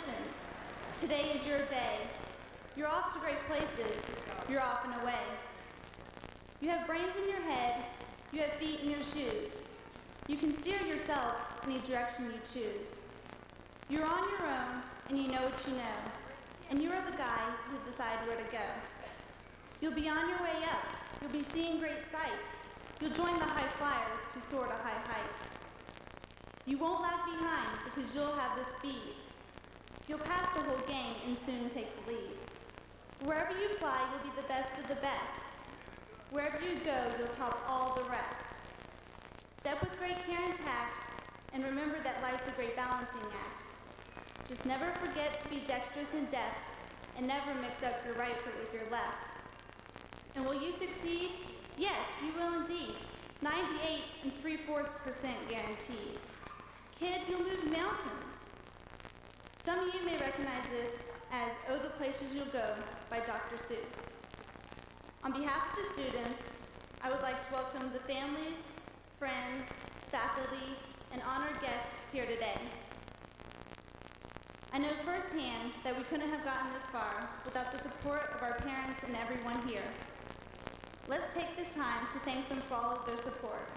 Congratulations. Today is your day. You're off to great places. You're off and away. You have brains in your head. You have feet in your shoes. You can steer yourself any direction you choose. You're on your own, and you know what you know. And you are the guy who decides where to go. You'll be on your way up. You'll be seeing great sights. You'll join the high flyers who soar to high heights. You won't lag behind because you'll have the speed. You'll pass the whole gang and soon take the lead. Wherever you fly, you'll be the best of the best. Wherever you go, you'll top all the rest. Step with great care and tact, and remember that life's a great balancing act. Just never forget to be dexterous and deft, and never mix up your right foot with your left. And will you succeed? Yes, you will indeed. 98 3/4% guaranteed. Kid, you'll move mountains. Some of you may recognize this as "Oh, the Places You'll Go" by Dr. Seuss. On behalf of the students, I would like to welcome the families, friends, faculty, and honored guests here today. I know firsthand that we couldn't have gotten this far without the support of our parents and everyone here. Let's take this time to thank them for all of their support.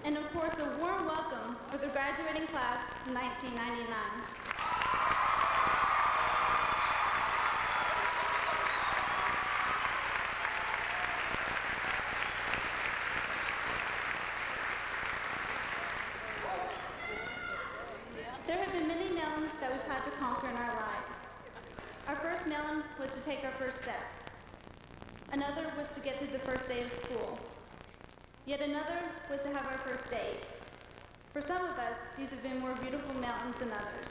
And of course, a warm welcome for the graduating class of 1999. There have been many melons that we've had to conquer in our lives. Our first melon was to take our first steps. Another was to get through the first day of school. Yet another was to have our first date. For some of us, these have been more beautiful mountains than others.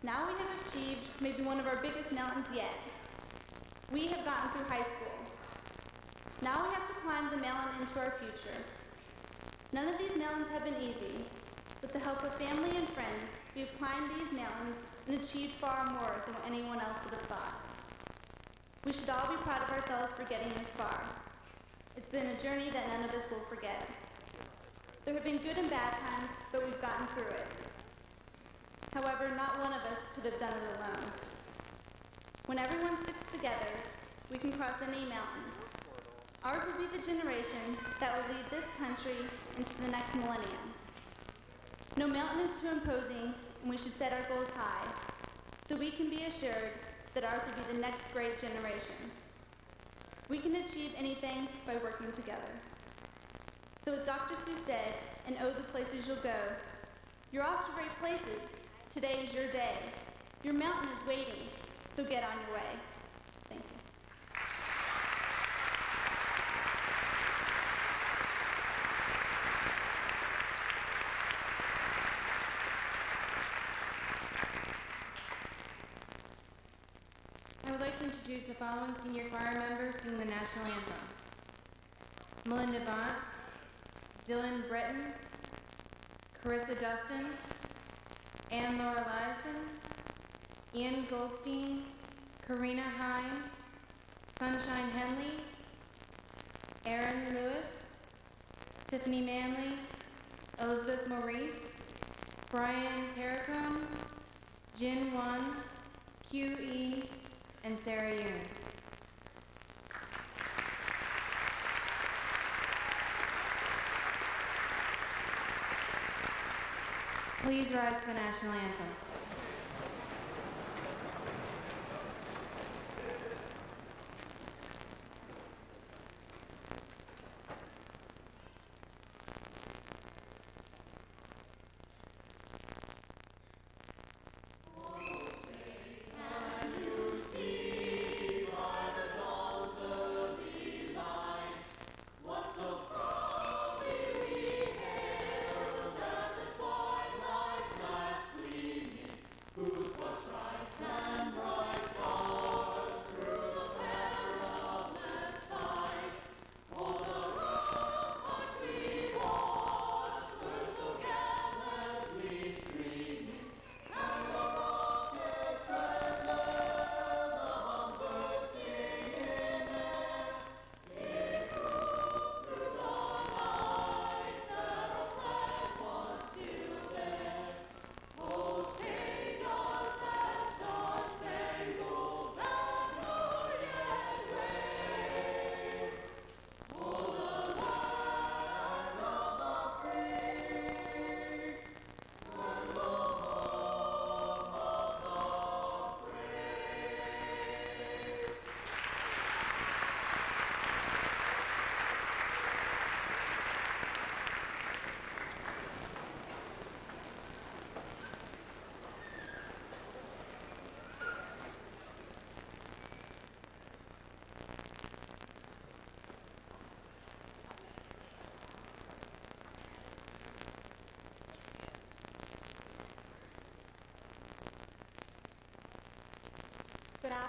Now we have achieved maybe one of our biggest mountains yet. We have gotten through high school. Now we have to climb the mountain into our future. None of these mountains have been easy. With the help of family and friends, we have climbed these mountains and achieved far more than what anyone else would have thought. We should all be proud of ourselves for getting this far. It's been a journey that none of us will forget. There have been good and bad times, but we've gotten through it. However, not one of us could have done it alone. When everyone sticks together, we can cross any mountain. Ours will be the generation that will lead this country into the next millennium. No mountain is too imposing, and we should set our goals high, so we can be assured that ours will be the next great generation. We can achieve anything by working together. So as Dr. Seuss said, and "Oh, the places you'll go," you're off to great places. Today is your day. Your mountain is waiting, so get on your way. Thank you. I would like to introduce the following senior choir members singing the national anthem. Melinda Bonds, Dylan Breton, Carissa Dustin, Ann Laura Liason, Ian Goldstein, Karina Hines, Sunshine Henley, Aaron Lewis, Tiffany Manley, Elizabeth Maurice, Brian Terracone, Jin Wan, QE, and Sarah Yoon. Please rise for the national anthem. Gleaming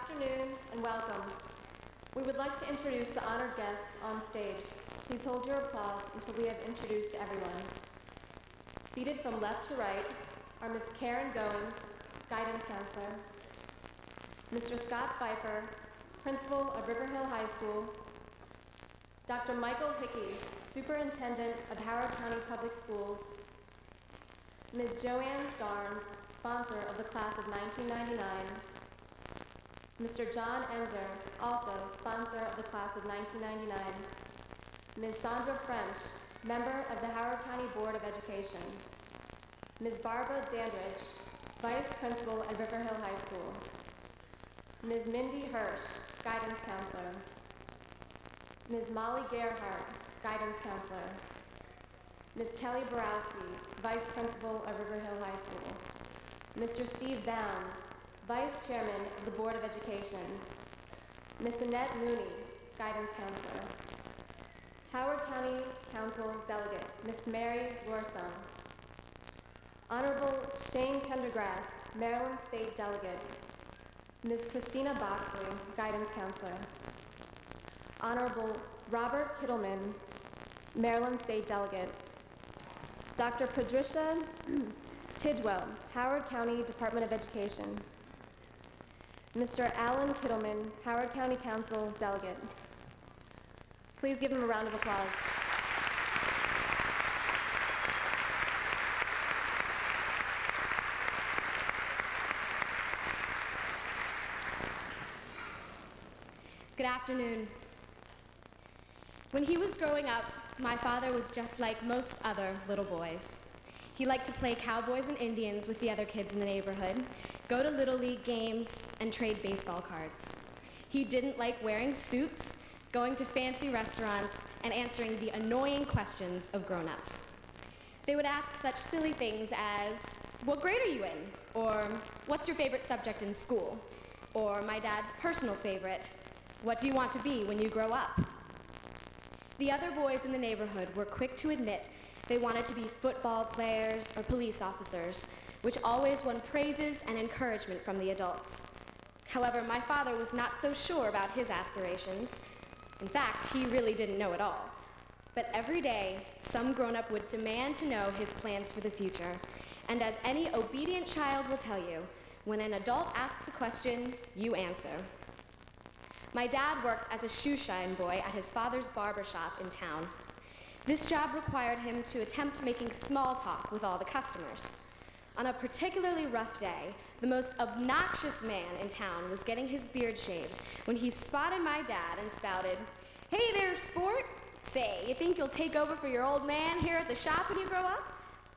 afternoon and welcome. We would like to introduce the honored guests on stage. Please hold your applause until we have introduced everyone. Seated from left to right are Ms. Karen Goins, Guidance Counselor, Mr. Scott Pfeiffer, Principal of River Hill High School, Dr. Michael Hickey, Superintendent of Howard County Public Schools, Ms. Joanne Starnes, sponsor of the class of 1999, Mr. John Enzer, also sponsor of the class of 1999, Ms. Sandra French, member of the Howard County Board of Education, Ms. Barbara Dandridge, Vice Principal at River Hill High School, Ms. Mindy Hirsch, Guidance Counselor, Ms. Molly Gerhardt, Guidance Counselor, Ms. Kelly Borowski, Vice Principal of River Hill High School, Mr. Steve Bounds, Vice Chairman of the Board of Education, Ms. Annette Mooney, Guidance Counselor, Howard County Council Delegate, Ms. Mary Lorson, Honorable Shane Pendergrass, Maryland State Delegate, Ms. Christina Boxley, Guidance Counselor, Honorable Robert Kittleman, Maryland State Delegate, Dr. Patricia Tidwell, Howard County Department of Education, Mr. Alan Kittleman, Howard County Council Delegate. Please give him a round of applause. Good afternoon. When he was growing up, my father was just like most other little boys. He liked to play cowboys and Indians with the other kids in the neighborhood, go to Little League games, and trade baseball cards. He didn't like wearing suits, going to fancy restaurants, and answering the annoying questions of grown-ups. They would ask such silly things as, "What grade are you in?" Or, "What's your favorite subject in school?" Or, my dad's personal favorite, "What do you want to be when you grow up?" The other boys in the neighborhood were quick to admit they wanted to be football players or police officers, which always won praises and encouragement from the adults. However, my father was not so sure about his aspirations. In fact, he really didn't know at all. But every day, some grown-up would demand to know his plans for the future. And as any obedient child will tell you, when an adult asks a question, you answer. My dad worked as a shoe shine boy at his father's barber shop in town. This job required him to attempt making small talk with all the customers. On a particularly rough day, the most obnoxious man in town was getting his beard shaved when he spotted my dad and spouted, "Hey there, sport! Say, you think you'll take over for your old man here at the shop when you grow up?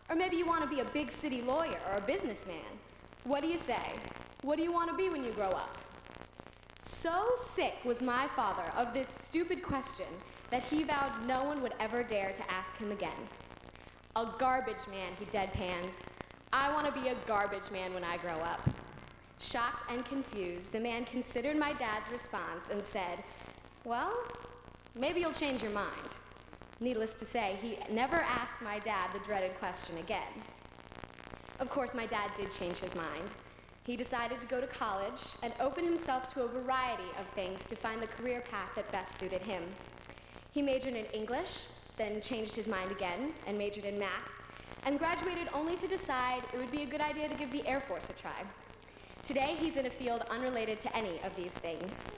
Or maybe you want to be a big city lawyer or a businessman? What do you say? What do you want to be when you grow up?" So sick was my father of this stupid question that he vowed no one would ever dare to ask him again. "A garbage man," he deadpanned. "I want to be a garbage man when I grow up." Shocked and confused, the man considered my dad's response and said, "Well, maybe you'll change your mind." Needless to say, he never asked my dad the dreaded question again. Of course, my dad did change his mind. He decided to go to college and open himself to a variety of things to find the career path that best suited him. He majored in English, then changed his mind again and majored in math, and graduated only to decide it would be a good idea to give the Air Force a try. Today, he's in a field unrelated to any of these things.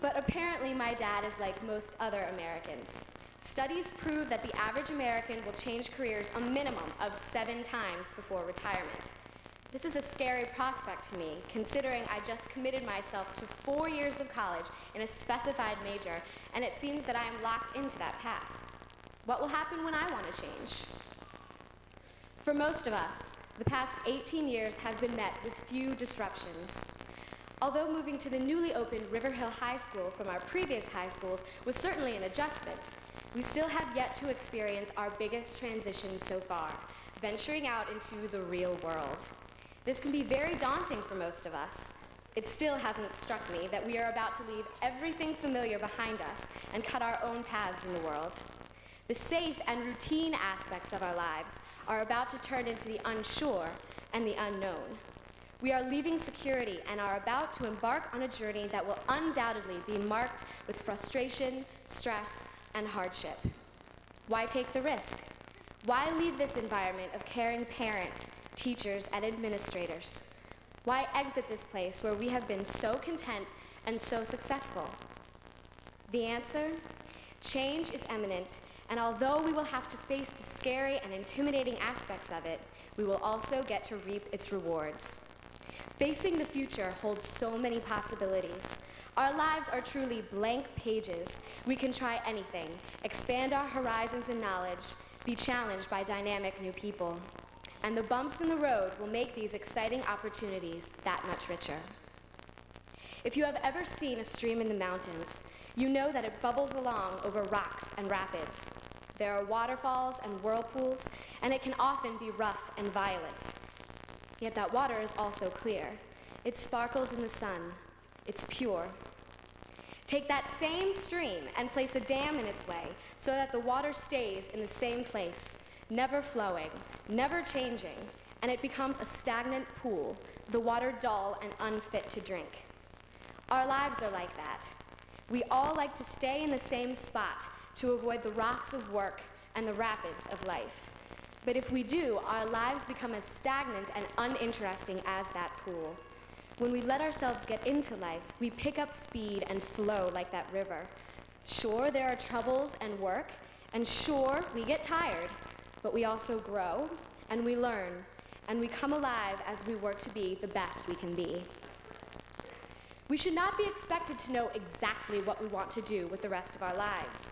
But apparently, my dad is like most other Americans. Studies prove that the average American will change careers a minimum of 7 times before retirement. This is a scary prospect to me, considering I just committed myself to 4 years of college in a specified major, and it seems that I am locked into that path. What will happen when I want to change? For most of us, the past 18 years has been met with few disruptions. Although moving to the newly opened River Hill High School from our previous high schools was certainly an adjustment, we still have yet to experience our biggest transition so far, venturing out into the real world. This can be very daunting for most of us. It still hasn't struck me that we are about to leave everything familiar behind us and cut our own paths in the world. The safe and routine aspects of our lives are about to turn into the unsure and the unknown. We are leaving security and are about to embark on a journey that will undoubtedly be marked with frustration, stress, and hardship. Why take the risk? Why leave this environment of caring parents, teachers, and administrators? Why exit this place where we have been so content and so successful? The answer? Change is imminent, and although we will have to face the scary and intimidating aspects of it, we will also get to reap its rewards. Facing the future holds so many possibilities. Our lives are truly blank pages. We can try anything, expand our horizons and knowledge, be challenged by dynamic new people. And the bumps in the road will make these exciting opportunities that much richer. If you have ever seen a stream in the mountains, you know that it bubbles along over rocks and rapids. There are waterfalls and whirlpools, and it can often be rough and violent. Yet that water is also clear. It sparkles in the sun. It's pure. Take that same stream and place a dam in its way so that the water stays in the same place, never flowing, never changing, and it becomes a stagnant pool, the water dull and unfit to drink. Our lives are like that. We all like to stay in the same spot to avoid the rocks of work and the rapids of life. But if we do, our lives become as stagnant and uninteresting as that pool. When we let ourselves get into life, we pick up speed and flow like that river. Sure, there are troubles and work, and sure, we get tired, but we also grow, and we learn, and we come alive as we work to be the best we can be. We should not be expected to know exactly what we want to do with the rest of our lives.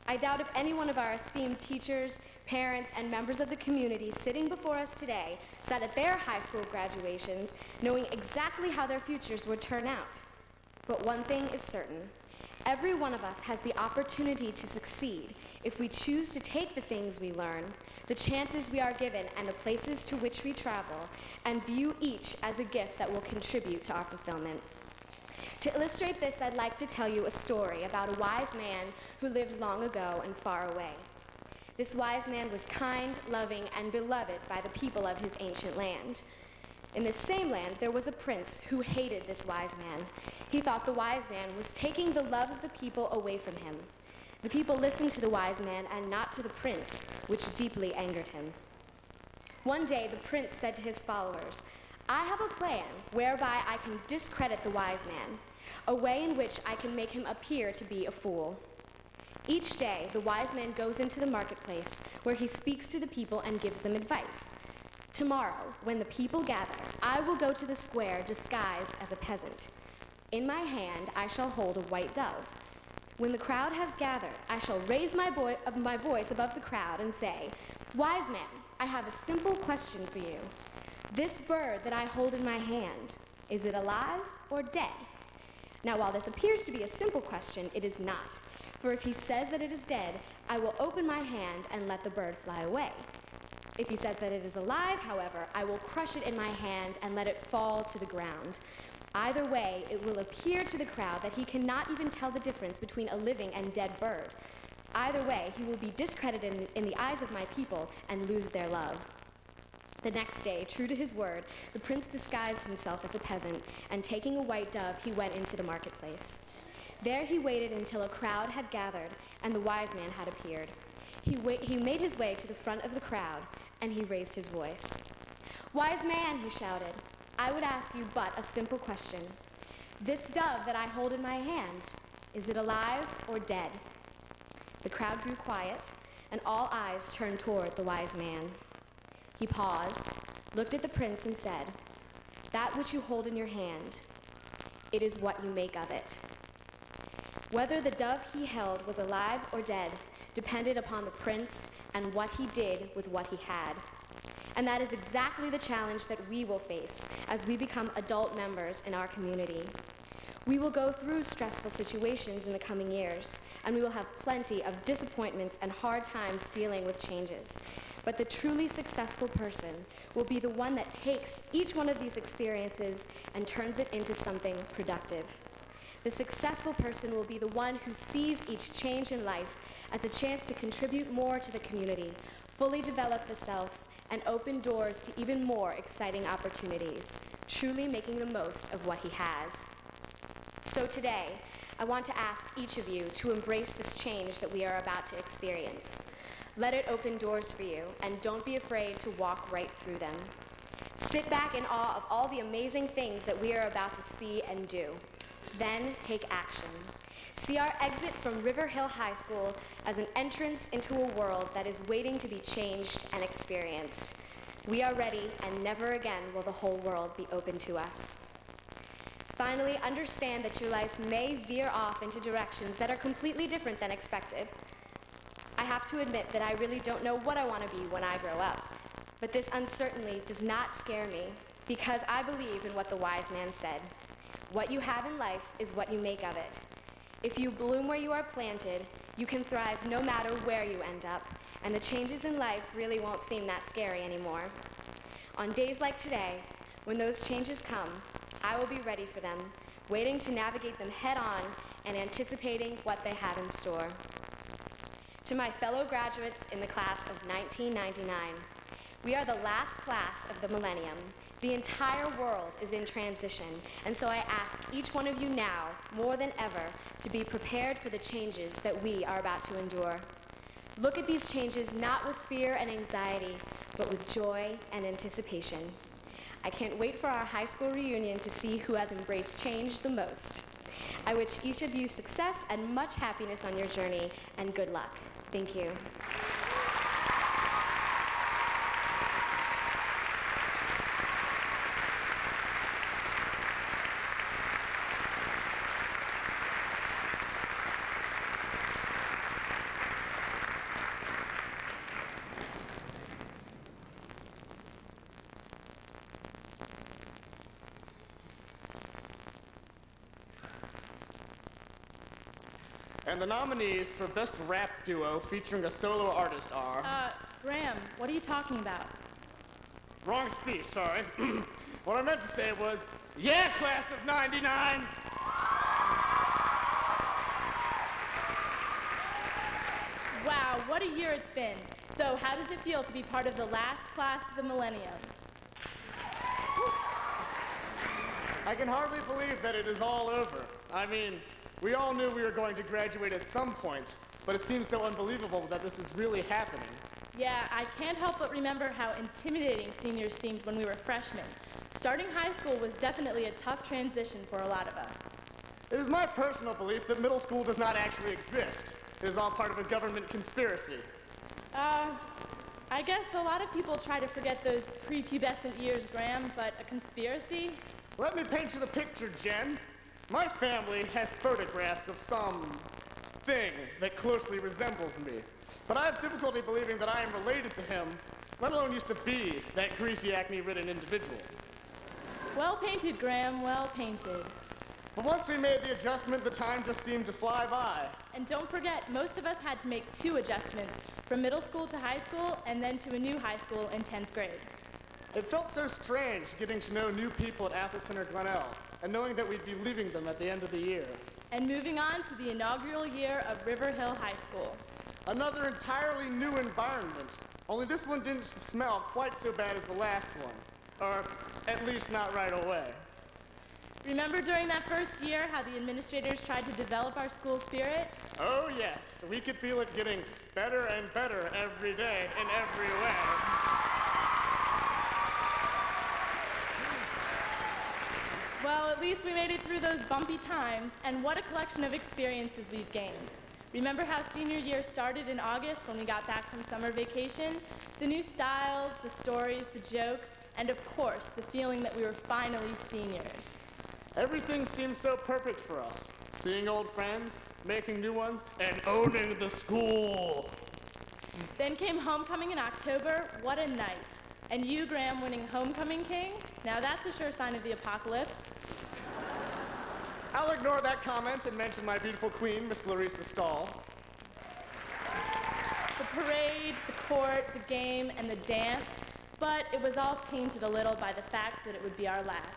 I doubt if any one of our esteemed teachers, parents, and members of the community sitting before us today sat at their high school graduations knowing exactly how their futures would turn out. But one thing is certain. Every one of us has the opportunity to succeed if we choose to take the things we learn, the chances we are given, and the places to which we travel, and view each as a gift that will contribute to our fulfillment. To illustrate this, I'd like to tell you a story about a wise man who lived long ago and far away. This wise man was kind, loving, and beloved by the people of his ancient land. In this same land, there was a prince who hated this wise man. He thought the wise man was taking the love of the people away from him. The people listened to the wise man and not to the prince, which deeply angered him. One day, the prince said to his followers, "I have a plan whereby I can discredit the wise man, a way in which I can make him appear to be a fool." Each day, the wise man goes into the marketplace where he speaks to the people and gives them advice. "Tomorrow, when the people gather, I will go to the square disguised as a peasant. In my hand, I shall hold a white dove. When the crowd has gathered, I shall raise my voice above the crowd and say, 'Wise man, I have a simple question for you. This bird that I hold in my hand, is it alive or dead?' Now, while this appears to be a simple question, it is not. For if he says that it is dead, I will open my hand and let the bird fly away. If he says that it is alive, however, I will crush it in my hand and let it fall to the ground. Either way, it will appear to the crowd that he cannot even tell the difference between a living and dead bird. Either way, he will be discredited in the eyes of my people and lose their love." The next day, true to his word, the prince disguised himself as a peasant, and taking a white dove, he went into the marketplace. There he waited until a crowd had gathered and the wise man had appeared. He made his way to the front of the crowd, and he raised his voice. "Wise man," he shouted, "I would ask you but a simple question. This dove that I hold in my hand, is it alive or dead?" The crowd grew quiet, and all eyes turned toward the wise man. He paused, looked at the prince, and said, "That which you hold in your hand, it is what you make of it." Whether the dove he held was alive or dead depended upon the prince and what he did with what he had. And that is exactly the challenge that we will face as we become adult members in our community. We will go through stressful situations in the coming years, and we will have plenty of disappointments and hard times dealing with changes. But the truly successful person will be the one that takes each one of these experiences and turns it into something productive. The successful person will be the one who sees each change in life as a chance to contribute more to the community, fully develop the self, and open doors to even more exciting opportunities, truly making the most of what he has. So today, I want to ask each of you to embrace this change that we are about to experience. Let it open doors for you, and don't be afraid to walk right through them. Sit back in awe of all the amazing things that we are about to see and do. Then take action. See our exit from River Hill High School as an entrance into a world that is waiting to be changed and experienced. We are ready, and never again will the whole world be open to us. Finally, understand that your life may veer off into directions that are completely different than expected. I have to admit that I really don't know what I want to be when I grow up, but this uncertainty does not scare me because I believe in what the wise man said. What you have in life is what you make of it. If you bloom where you are planted, you can thrive no matter where you end up, and the changes in life really won't seem that scary anymore. On days like today, when those changes come, I will be ready for them, waiting to navigate them head-on and anticipating what they have in store. To my fellow graduates in the class of 1999, we are the last class of the millennium. The entire world is in transition, and so I ask each one of you now, more than ever, to be prepared for the changes that we are about to endure. Look at these changes not with fear and anxiety, but with joy and anticipation. I can't wait for our high school reunion to see who has embraced change the most. I wish each of you success and much happiness on your journey, and good luck. Thank you. And the nominees for Best Rap Duo featuring a solo artist are... Graham, what are you talking about? Wrong speech, sorry. What I meant to say was, yeah, class of 99! Wow, what a year it's been. So how does it feel to be part of the last class of the millennium? I can hardly believe that it is all over. I mean, we all knew we were going to graduate at some point, but it seems so unbelievable that this is really happening. Yeah, I can't help but remember how intimidating seniors seemed when we were freshmen. Starting high school was definitely a tough transition for a lot of us. It is my personal belief that middle school does not actually exist. It is all part of a government conspiracy. I guess a lot of people try to forget those prepubescent years, Graham, but a conspiracy? Let me paint you the picture, Jen. My family has photographs of some thing that closely resembles me. But I have difficulty believing that I am related to him, let alone used to be that greasy, acne-ridden individual. Well painted, Graham, well painted. But once we made the adjustment, the time just seemed to fly by. And don't forget, most of us had to make 2 adjustments, from middle school to high school, and then to a new high school in 10th grade. It felt so strange getting to know new people at Appleton or Glenelg, and knowing that we'd be leaving them at the end of the year. And moving on to the inaugural year of River Hill High School. Another entirely new environment, only this one didn't smell quite so bad as the last one. Or at least not right away. Remember during that first year how the administrators tried to develop our school spirit? Oh yes, we could feel it getting better and better every day in every way. Well, at least we made it through those bumpy times, and what a collection of experiences we've gained. Remember how senior year started in August when we got back from summer vacation? The new styles, the stories, the jokes, and of course, the feeling that we were finally seniors. Everything seemed so perfect for us. Seeing old friends, making new ones, and owning the school. Then came homecoming in October. What a night. And you, Graham, winning Homecoming King? Now that's a sure sign of the apocalypse. I'll ignore that comment and mention my beautiful queen, Miss Larissa Stahl. The parade, the court, the game, and the dance, but it was all tainted a little by the fact that it would be our last.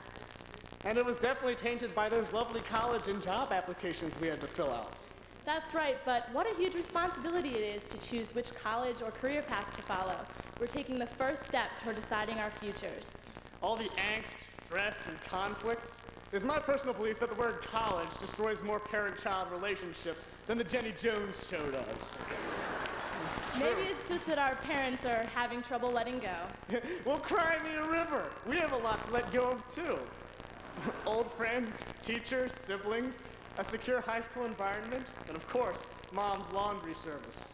And it was definitely tainted by those lovely college and job applications we had to fill out. That's right, but what a huge responsibility it is to choose which college or career path to follow. We're taking the first step toward deciding our futures. All the angst, stress, and conflicts. It is my personal belief that the word college destroys more parent-child relationships than the Jenny Jones show does. Maybe it's just that our parents are having trouble letting go. Well, cry me a river. We have a lot to let go of, too. Old friends, teachers, siblings, a secure high school environment, and of course, Mom's laundry service.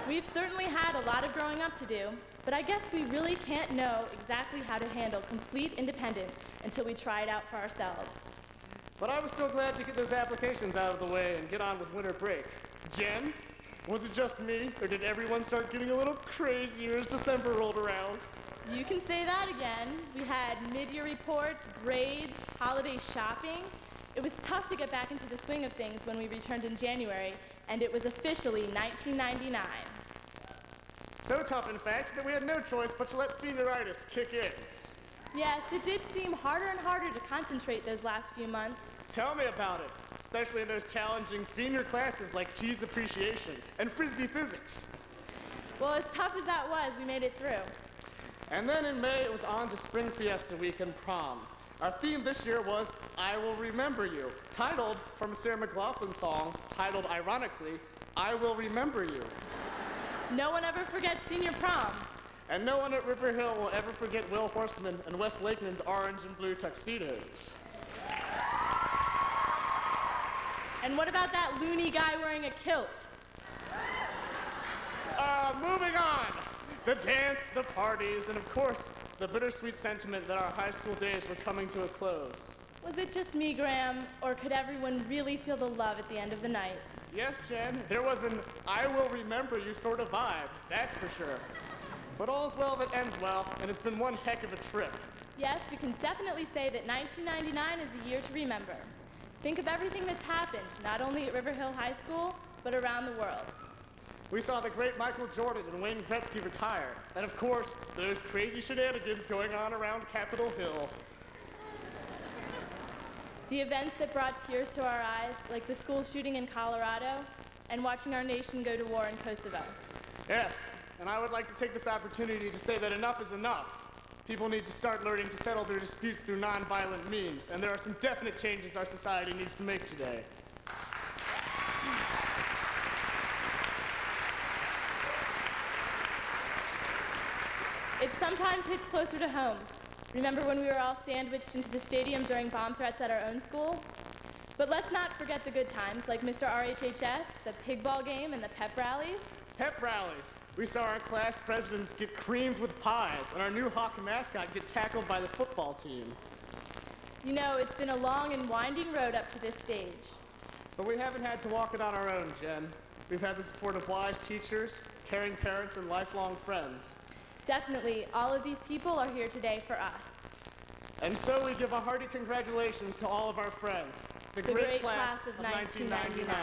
We've certainly had a lot of growing up to do, but I guess we really can't know exactly how to handle complete independence until we try it out for ourselves. But I was still glad to get those applications out of the way and get on with winter break. Jen, was it just me, or did everyone start getting a little crazier as December rolled around? You can say that again. We had mid-year reports, grades, holiday shopping. It was tough to get back into the swing of things when we returned in January, and it was officially 1999. So tough, in fact, that we had no choice but to let senioritis kick in. Yes, it did seem harder and harder to concentrate those last few months. Tell me about it, especially in those challenging senior classes like cheese appreciation and frisbee physics. Well, as tough as that was, we made it through. And then in May, it was on to Spring Fiesta Week and prom. Our theme this year was I Will Remember You, titled from a Sarah McLachlan song, titled ironically, I Will Remember You. No one ever forgets senior prom. And no one at River Hill will ever forget Will Horstman and Wes Lakeman's orange and blue tuxedos. And what about that loony guy wearing a kilt? Moving on. The dance, the parties, and of course, the bittersweet sentiment that our high school days were coming to a close. Was it just me, Graham, or could everyone really feel the love at the end of the night? Yes, Jen, there was an I will remember you sort of vibe, that's for sure. But all's well that ends well, and it's been one heck of a trip. Yes, we can definitely say that 1999 is the year to remember. Think of everything that's happened, not only at River Hill High School, but around the world. We saw the great Michael Jordan and Wayne Gretzky retire, and of course, those crazy shenanigans going on around Capitol Hill. The events that brought tears to our eyes, like the school shooting in Colorado, and watching our nation go to war in Kosovo. Yes, and I would like to take this opportunity to say that enough is enough. People need to start learning to settle their disputes through nonviolent means, and there are some definite changes our society needs to make today. It sometimes hits closer to home. Remember when we were all sandwiched into the stadium during bomb threats at our own school? But let's not forget the good times, like Mr. RHHS, the pig ball game, and the pep rallies. Pep rallies. We saw our class presidents get creamed with pies, and our new Hawk mascot get tackled by the football team. You know, it's been a long and winding road up to this stage. But we haven't had to walk it on our own, Jen. We've had the support of wise teachers, caring parents, and lifelong friends. Definitely, all of these people are here today for us. And so we give a hearty congratulations to all of our friends, the great class of 1999.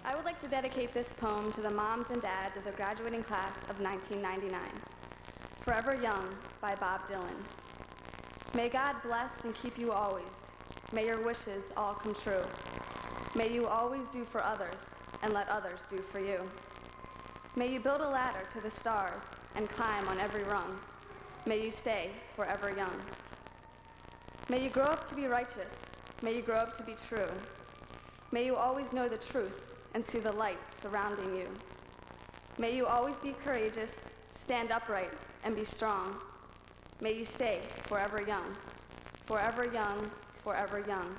I would like to dedicate this poem to the moms and dads of the graduating class of 1999. Forever Young by Bob Dylan. May God bless and keep you always. May your wishes all come true. May you always do for others and let others do for you. May you build a ladder to the stars and climb on every rung. May you stay forever young. May you grow up to be righteous. May you grow up to be true. May you always know the truth and see the light surrounding you. May you always be courageous, stand upright, and be strong. May you stay forever young, forever young, forever young.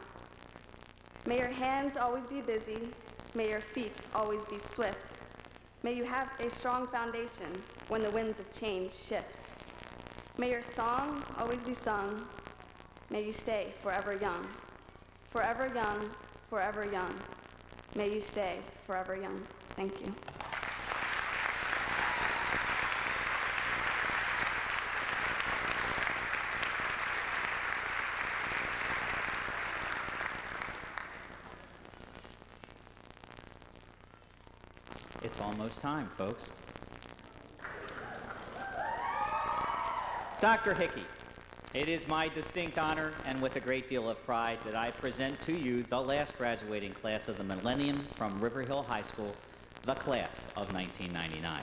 May your hands always be busy. May your feet always be swift. May you have a strong foundation when the winds of change shift. May your song always be sung. May you stay forever young, forever young, forever young. May you stay forever young. Thank you. It's almost time, folks. Dr. Hickey, it is my distinct honor and with a great deal of pride that I present to you the last graduating class of the millennium from River Hill High School, the class of 1999.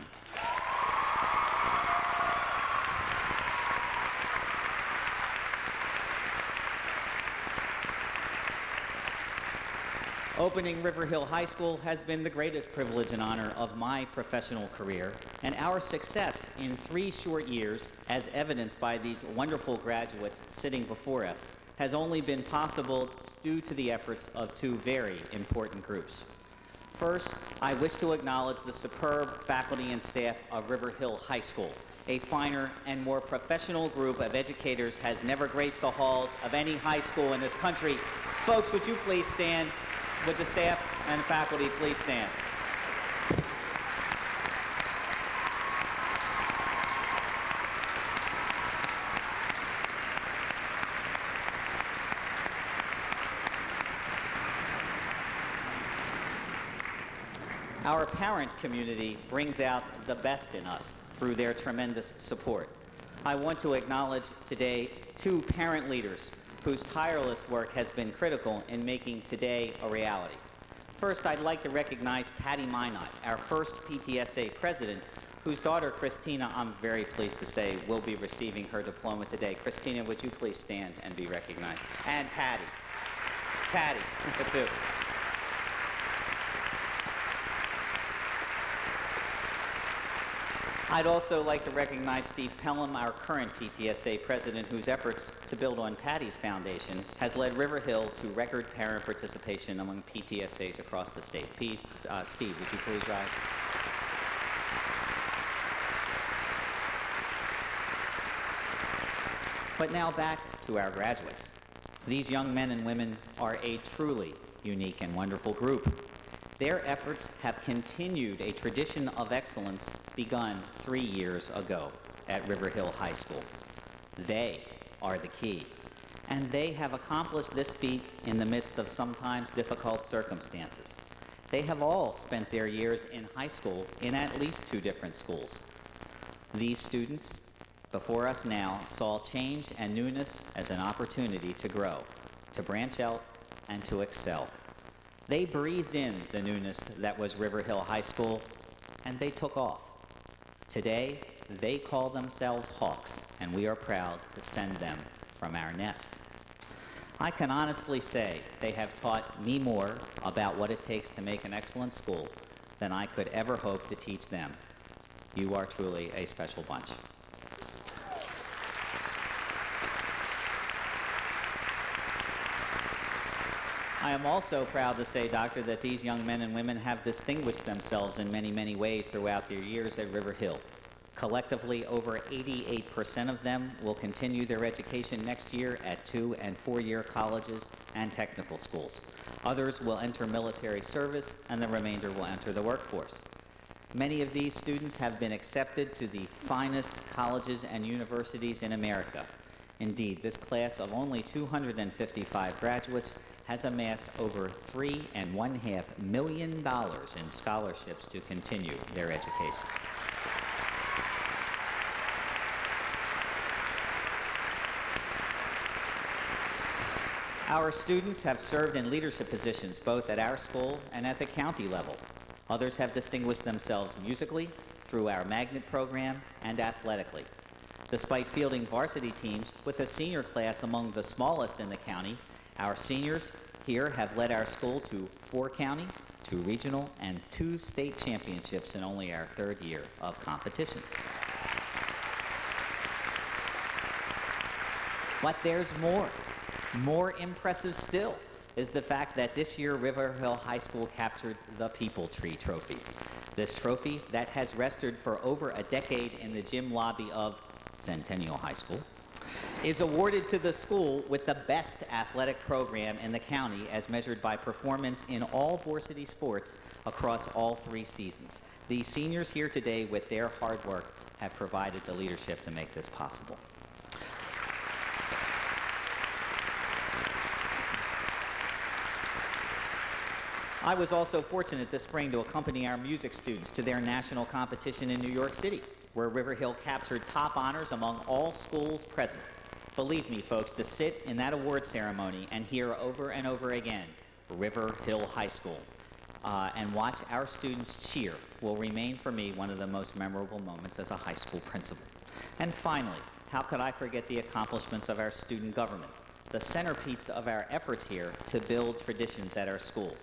Opening River Hill High School has been the greatest privilege and honor of my professional career, and our success in 3 short years, as evidenced by these wonderful graduates sitting before us, has only been possible due to the efforts of 2 very important groups. First, I wish to acknowledge the superb faculty and staff of River Hill High School. A finer and more professional group of educators has never graced the halls of any high school in this country. Folks, would you please stand? Would the staff and faculty please stand? Our parent community brings out the best in us through their tremendous support. I want to acknowledge today 2 parent leaders whose tireless work has been critical in making today a reality. First, I'd like to recognize Patty Minot, our first PTSA president, whose daughter, Christina, I'm very pleased to say, will be receiving her diploma today. Christina, would you please stand and be recognized? And Patty. Patty, the 2. I'd also like to recognize Steve Pelham, our current PTSA president, whose efforts to build on Patty's foundation has led River Hill to record parent participation among PTSAs across the state. Steve, would you please rise? But now back to our graduates. These young men and women are a truly unique and wonderful group. Their efforts have continued a tradition of excellence begun 3 years ago at River Hill High School. They are the key, and they have accomplished this feat in the midst of sometimes difficult circumstances. They have all spent their years in high school in at least 2 different schools. These students before us now saw change and newness as an opportunity to grow, to branch out, and to excel. They breathed in the newness that was River Hill High School, and they took off. Today, they call themselves Hawks, and we are proud to send them from our nest. I can honestly say they have taught me more about what it takes to make an excellent school than I could ever hope to teach them. You are truly a special bunch. I am also proud to say, Doctor, that these young men and women have distinguished themselves in many, many ways throughout their years at River Hill. Collectively, over 88% of them will continue their education next year at 2- and 4-year colleges and technical schools. Others will enter military service, and the remainder will enter the workforce. Many of these students have been accepted to the finest colleges and universities in America. Indeed, this class of only 255 graduates has amassed over $3.5 million in scholarships to continue their education. Our students have served in leadership positions both at our school and at the county level. Others have distinguished themselves musically, through our magnet program, and athletically. Despite fielding varsity teams with a senior class among the smallest in the county, our seniors here have led our school to 4 county, 2 regional, and 2 state championships in only our 3rd year of competition. But there's more. More impressive still is the fact that this year River Hill High School captured the People Tree Trophy. This trophy that has rested for over a decade in the gym lobby of Centennial High School is awarded to the school with the best athletic program in the county as measured by performance in all varsity sports across all 3 seasons. These seniors here today, with their hard work, have provided the leadership to make this possible. I was also fortunate this spring to accompany our music students to their national competition in New York City, where River Hill captured top honors among all schools present. Believe me, folks, to sit in that award ceremony and hear over and over again, River Hill High School, and watch our students cheer will remain for me one of the most memorable moments as a high school principal. And finally, how could I forget the accomplishments of our student government, the centerpiece of our efforts here to build traditions at our school.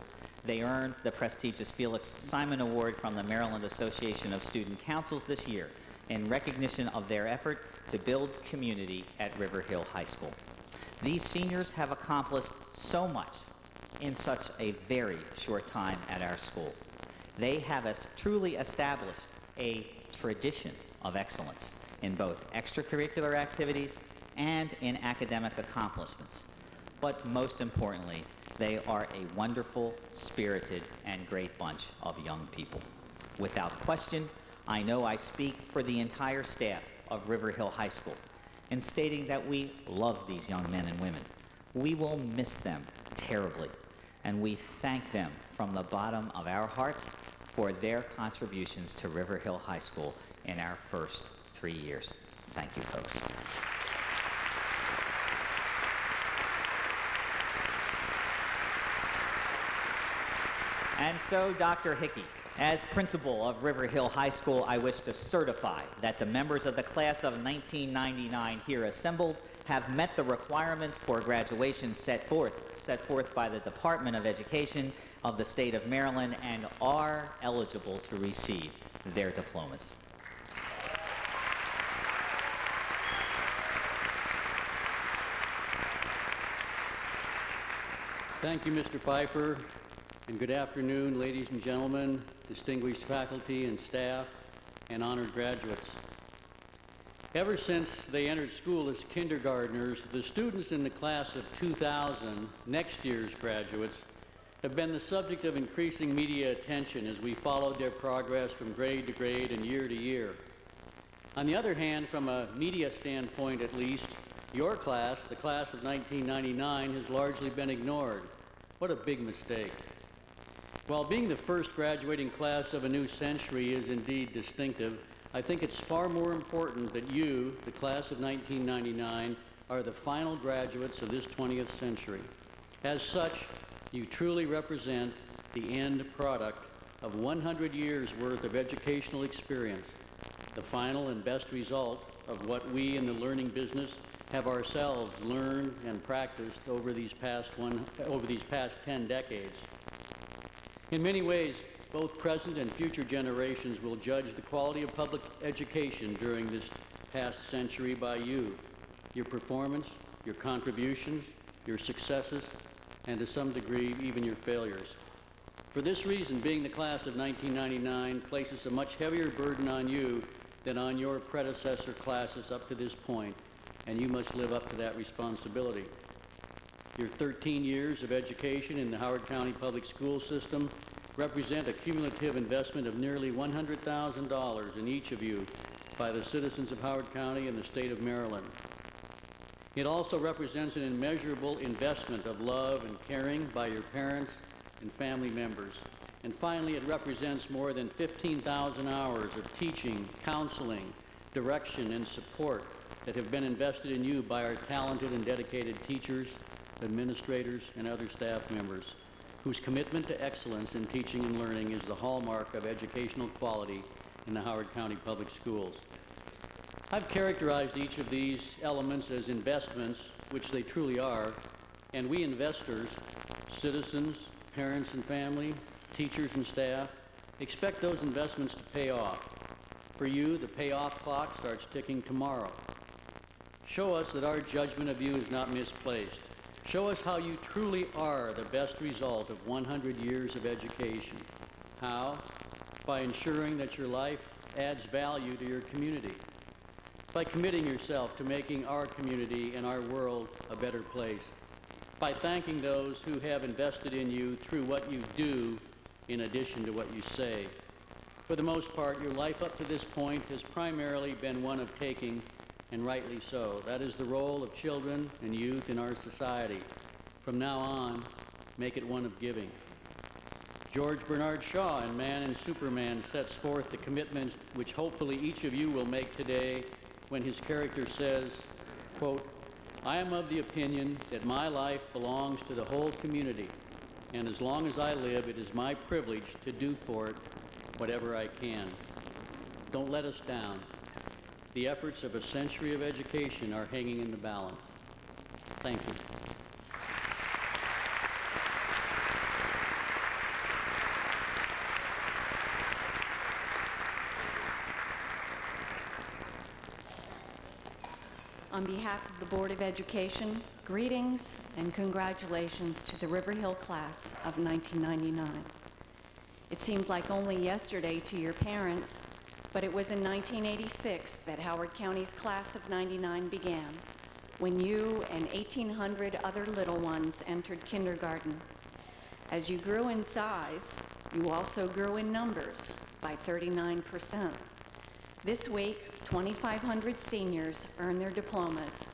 They earned the prestigious Felix Simon Award from the Maryland Association of Student Councils this year in recognition of their effort to build community at River Hill High School. These seniors have accomplished so much in such a very short time at our school. They have truly established a tradition of excellence in both extracurricular activities and in academic accomplishments. But most importantly, they are a wonderful, spirited, and great bunch of young people. Without question, I know I speak for the entire staff of River Hill High School in stating that we love these young men and women. We will miss them terribly, and we thank them from the bottom of our hearts for their contributions to River Hill High School in our first 3 years. Thank you, folks. And so, Dr. Hickey, as principal of River Hill High School, I wish to certify that the members of the class of 1999 here assembled have met the requirements for graduation set forth by the Department of Education of the state of Maryland and are eligible to receive their diplomas. Thank you, Mr. Pfeiffer, and good afternoon, ladies and gentlemen, distinguished faculty and staff, and honored graduates. Ever since they entered school as kindergartners, the students in the class of 2000, next year's graduates, have been the subject of increasing media attention as we followed their progress from grade to grade and year to year. On the other hand, from a media standpoint at least, your class, the class of 1999, has largely been ignored. What a big mistake. While being the first graduating class of a new century is indeed distinctive, I think it's far more important that you, the class of 1999, are the final graduates of this 20th century. As such, you truly represent the end product of 100 years' worth of educational experience, the final and best result of what we in the learning business have ourselves learned and practiced over these past 10 decades. In many ways, both present and future generations will judge the quality of public education during this past century by you, your performance, your contributions, your successes, and to some degree, even your failures. For this reason, being the class of 1999 places a much heavier burden on you than on your predecessor classes up to this point, and you must live up to that responsibility. Your 13 years of education in the Howard County Public School System represent a cumulative investment of nearly $100,000 in each of you by the citizens of Howard County and the state of Maryland. It also represents an immeasurable investment of love and caring by your parents and family members. And finally, it represents more than 15,000 hours of teaching, counseling, direction, and support that have been invested in you by our talented and dedicated teachers, administrators, and other staff members, whose commitment to excellence in teaching and learning is the hallmark of educational quality in the Howard County Public Schools. I've characterized each of these elements as investments, which they truly are, and we investors, citizens, parents and family, teachers and staff, expect those investments to pay off. For you, the payoff clock starts ticking tomorrow. Show us that our judgment of you is not misplaced. Show us how you truly are the best result of 100 years of education. How? By ensuring that your life adds value to your community. By committing yourself to making our community and our world a better place. By thanking those who have invested in you through what you do in addition to what you say. For the most part, your life up to this point has primarily been one of taking, and rightly so. That is the role of children and youth in our society. From now on, make it one of giving. George Bernard Shaw in Man and Superman sets forth the commitment which hopefully each of you will make today when his character says, quote, "I am of the opinion that my life belongs to the whole community, and as long as I live, it is my privilege to do for it whatever I can." Don't let us down. The efforts of a century of education are hanging in the balance. Thank you. On behalf of the Board of Education, greetings and congratulations to the River Hill class of 1999. It seems like only yesterday to your parents, but it was in 1986 that Howard County's class of 99 began, when you and 1,800 other little ones entered kindergarten. As you grew in size, you also grew in numbers by 39%. This week, 2,500 seniors earned their diplomas,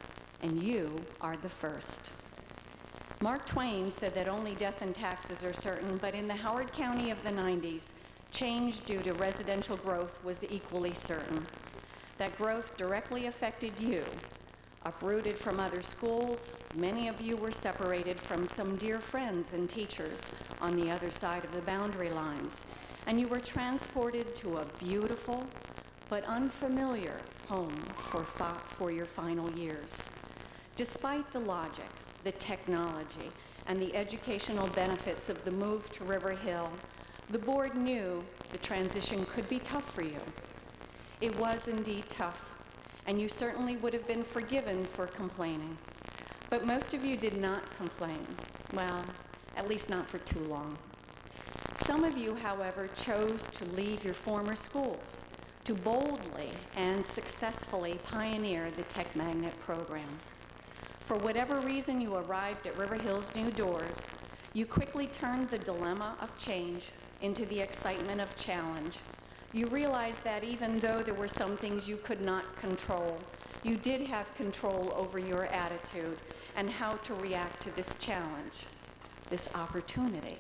and you are the first. Mark Twain said that only death and taxes are certain, but in the Howard County of the 90s, change due to residential growth was equally certain. That growth directly affected you. Uprooted from other schools, many of you were separated from some dear friends and teachers on the other side of the boundary lines, and you were transported to a beautiful but unfamiliar home for your final years. Despite the logic, the technology, and the educational benefits of the move to River Hill, the board knew the transition could be tough for you. It was indeed tough, and you certainly would have been forgiven for complaining. But most of you did not complain. Well, at least not for too long. Some of you, however, chose to leave your former schools to boldly and successfully pioneer the Tech Magnet program. For whatever reason you arrived at River Hill's new doors, you quickly turned the dilemma of change into the excitement of challenge. You realized that even though there were some things you could not control, you did have control over your attitude and how to react to this challenge, this opportunity.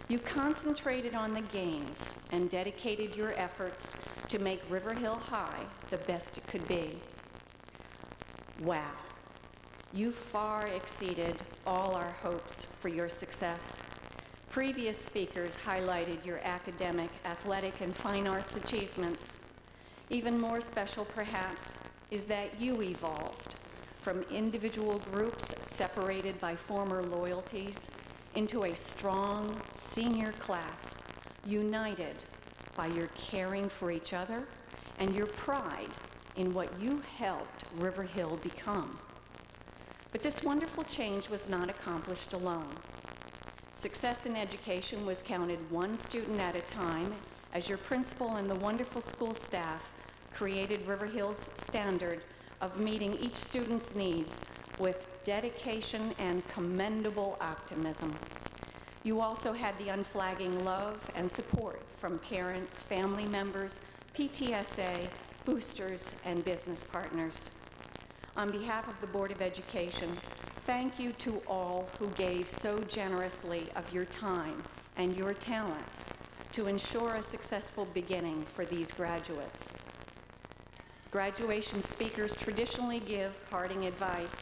You concentrated on the gains and dedicated your efforts to make River Hill High the best it could be. Wow. You far exceeded all our hopes for your success. Previous speakers highlighted your academic, athletic, and fine arts achievements. Even more special, perhaps, is that you evolved from individual groups separated by former loyalties into a strong senior class, united by your caring for each other and your pride in what you helped River Hill become. But this wonderful change was not accomplished alone. Success in education was counted one student at a time as your principal and the wonderful school staff created River Hill's standard of meeting each student's needs with dedication and commendable optimism. You also had the unflagging love and support from parents, family members, PTSA, boosters, and business partners. On behalf of the Board of Education, thank you to all who gave so generously of your time and your talents to ensure a successful beginning for these graduates. Graduation speakers traditionally give parting advice,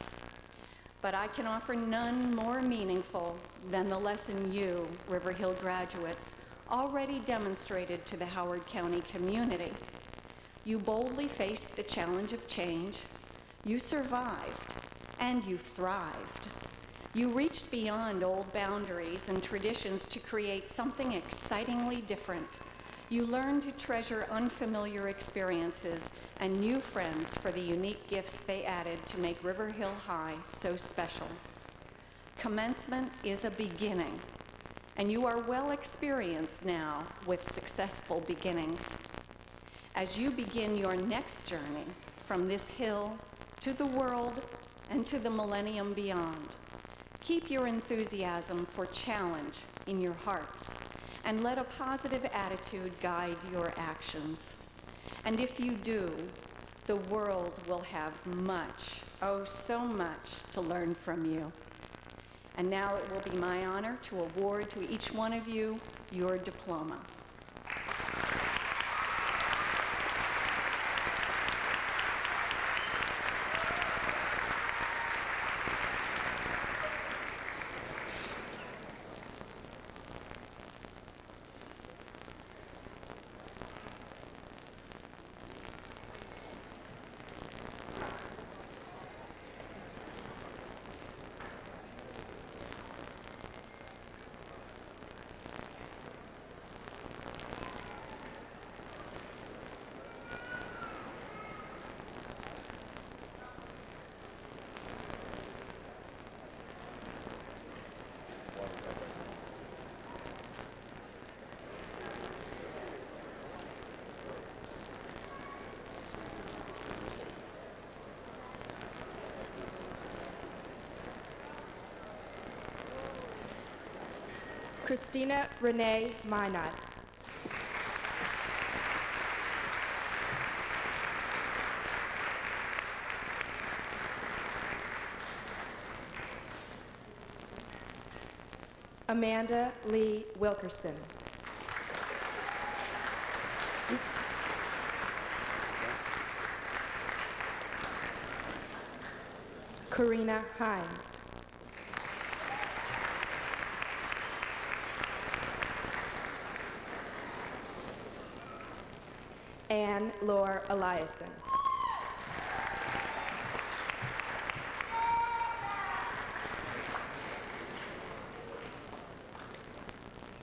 but I can offer none more meaningful than the lesson you, River Hill graduates, already demonstrated to the Howard County community. You boldly faced the challenge of change, you survived, and you thrived. You reached beyond old boundaries and traditions to create something excitingly different. You learned to treasure unfamiliar experiences and new friends for the unique gifts they added to make River Hill High so special. Commencement is a beginning, and you are well experienced now with successful beginnings. As you begin your next journey from this hill to the world and to the millennium beyond, keep your enthusiasm for challenge in your hearts and let a positive attitude guide your actions. And if you do, the world will have much, oh so much, to learn from you. And now it will be my honor to award to each one of you your diploma. Christina Renee Minot. Amanda Lee Wilkerson. Karina Hines. Anne Laure Eliason.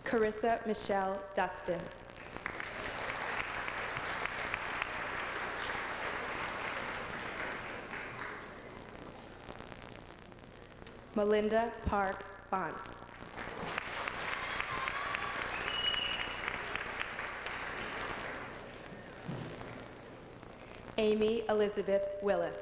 Carissa Michelle Dustin. Melinda Park Bonds. Amy Elizabeth Willis.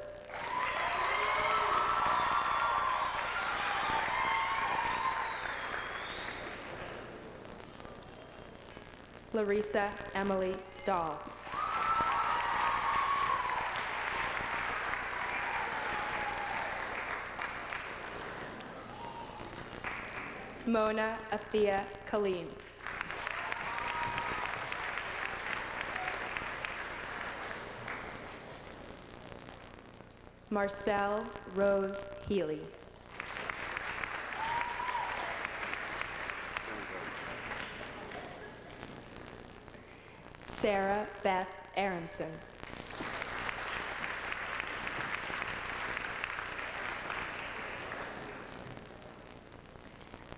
Larissa Emily Stahl. Mona Athea Kaleem. Marcelle Rose Healy. Sarah Beth Aronson.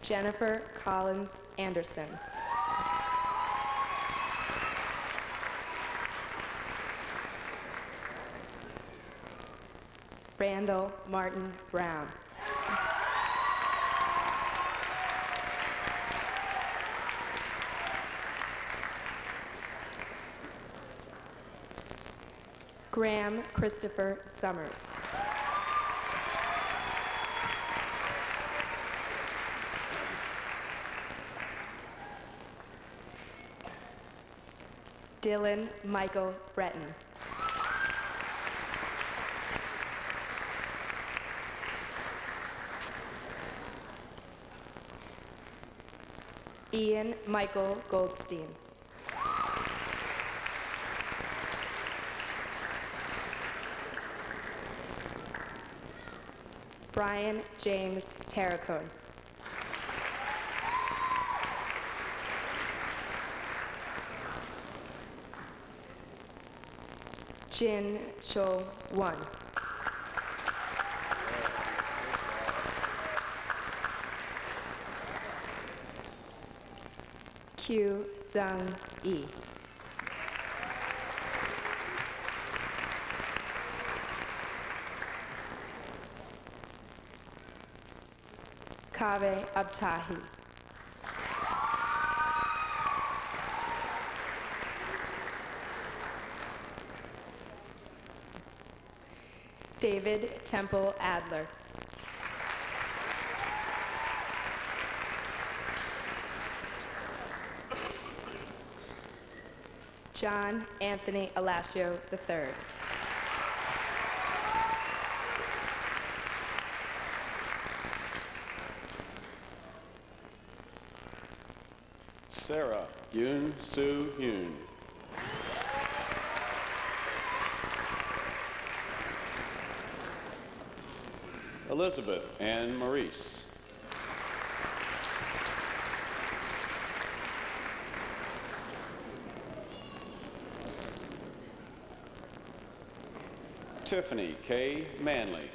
Jennifer Collins Anderson. Randall Martin Brown. Graham Christopher Summers. Dylan Michael Breton. Ian Michael Goldstein. Brian James Terracone. Jin Chol Won. Q Sung E. Kaveh Abtahi. David Temple Adler. John Anthony Alascio III. Sarah Yoon Soo Yoon. Elizabeth Ann Maurice. Tiffany K. Manley.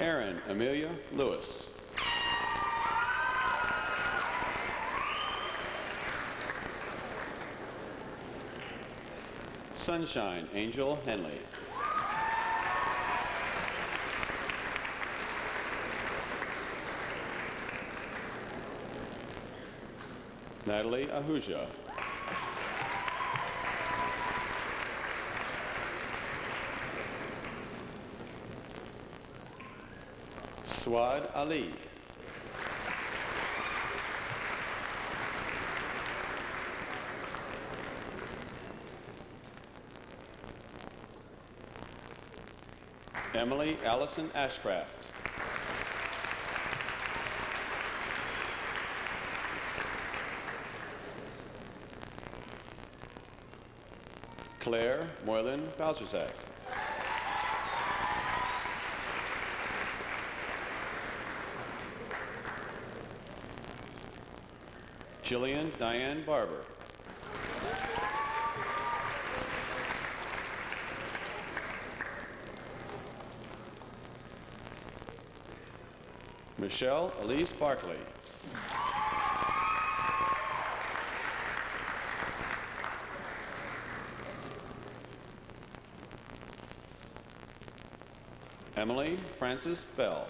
Erin Amelia Lewis. Sunshine Angel Henley. Natalie Ahuja. Swad Ali. Emily Allison Ashcraft. Claire Moylan Balzerzak. Jillian Diane Barber. Michelle Elise Barkley. Emily Frances Bell.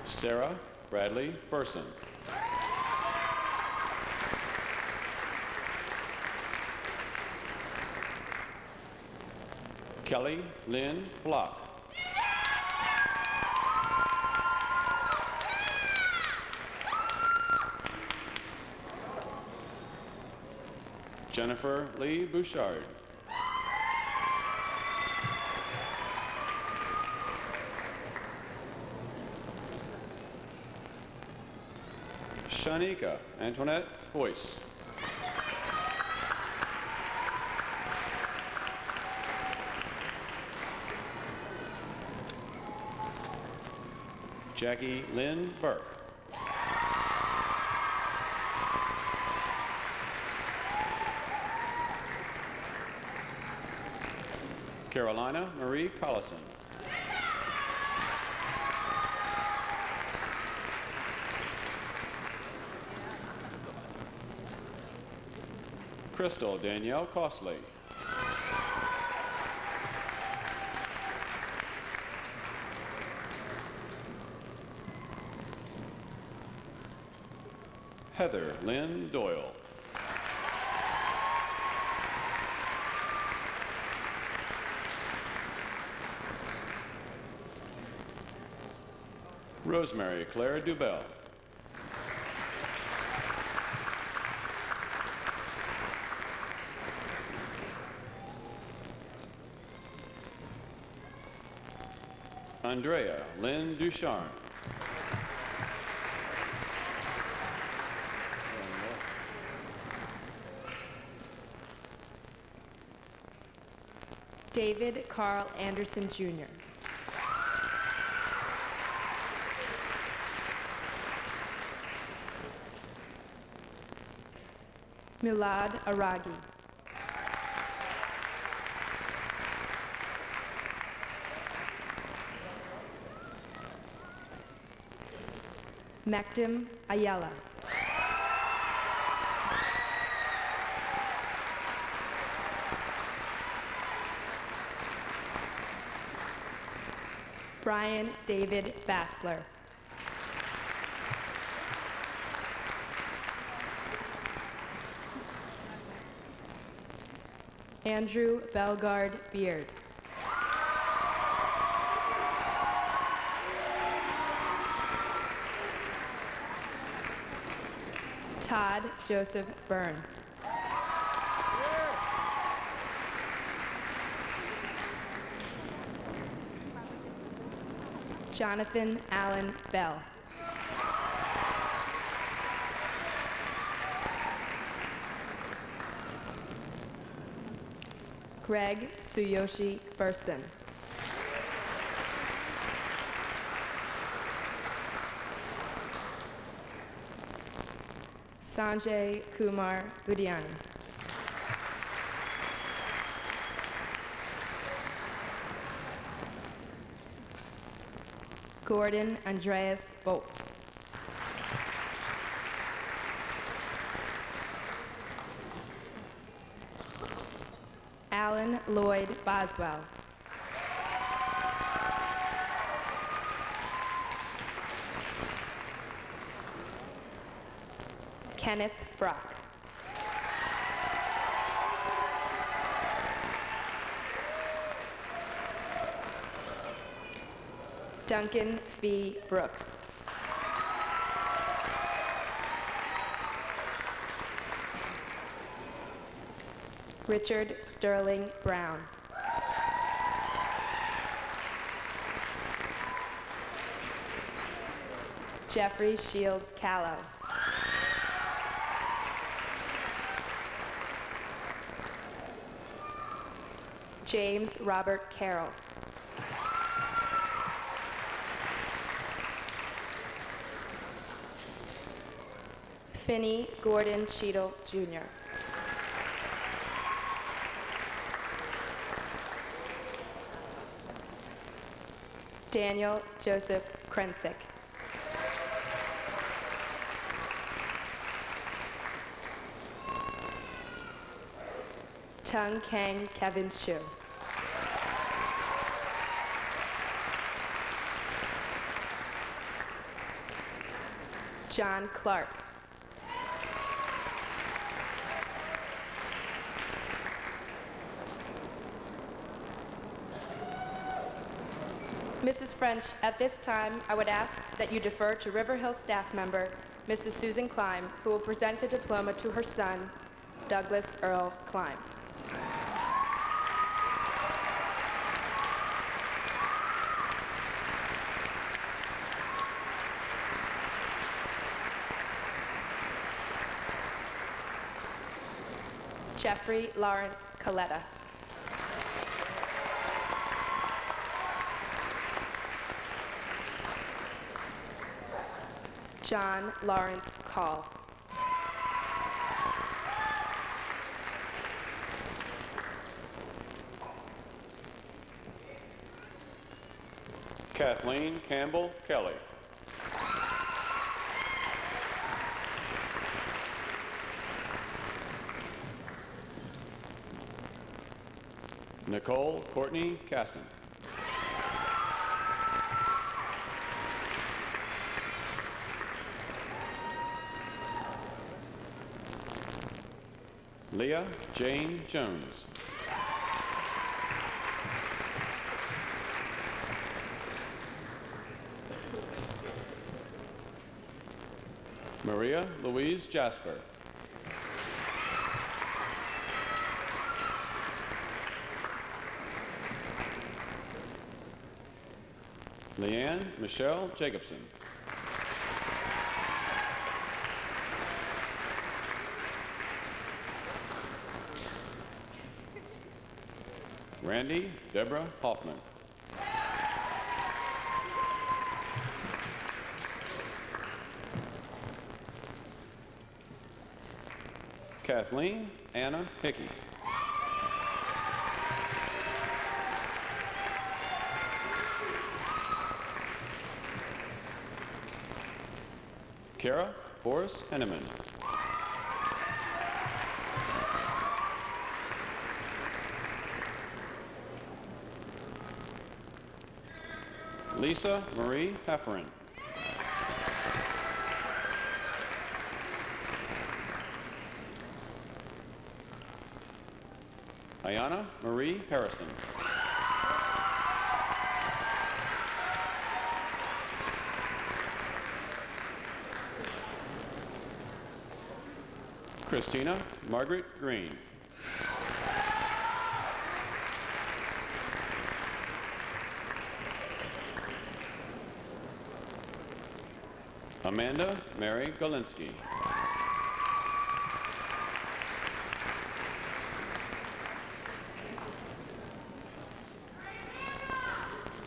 Sarah Bradley Burson. Kelly Lynn Block. Jennifer Lee Bouchard. Shanika Antoinette Boyce. Jackie Lynn Burke. Carolina Marie Collison. Crystal Danielle Costley. Heather Lynn Doyle. Rosemary Claire Dubell. Andrea Lynn Ducharme. David Carl Anderson Jr. Milad Aragi. Mekdim Ayala. Brian David Bassler. Andrew Belgard Beard. Todd Joseph Byrne. Jonathan Allen Bell. Greg Tsuyoshi Burson. Sanjay Kumar Budiani. Gordon Andreas Boltz. Alan Lloyd Boswell. Kenneth Brock. Duncan Fee Brooks. Richard Sterling Brown. Jeffrey Shields Callow. James Robert Carroll. Finney Gordon Cheadle, Jr. Daniel Joseph Krensick. Tung Kang Kevin Shu. John Clark. Mrs. French, at this time, I would ask that you defer to River Hill staff member, Mrs. Susan Klein, who will present the diploma to her son, Douglas Earl Klein. Jeffrey Lawrence Coletta. John Lawrence Call. Kathleen Campbell Kelly. Nicole Courtney Casson. Leah Jane Jones. Maria Louise Jasper. Leanne Michelle Jacobson. Randy Deborah Hoffman. Kathleen Anna Hickey. Kara Boris Henneman. Lisa Marie Hefferon. Ayana Marie Harrison. Christina Margaret Green. Amanda Mary Golinsky.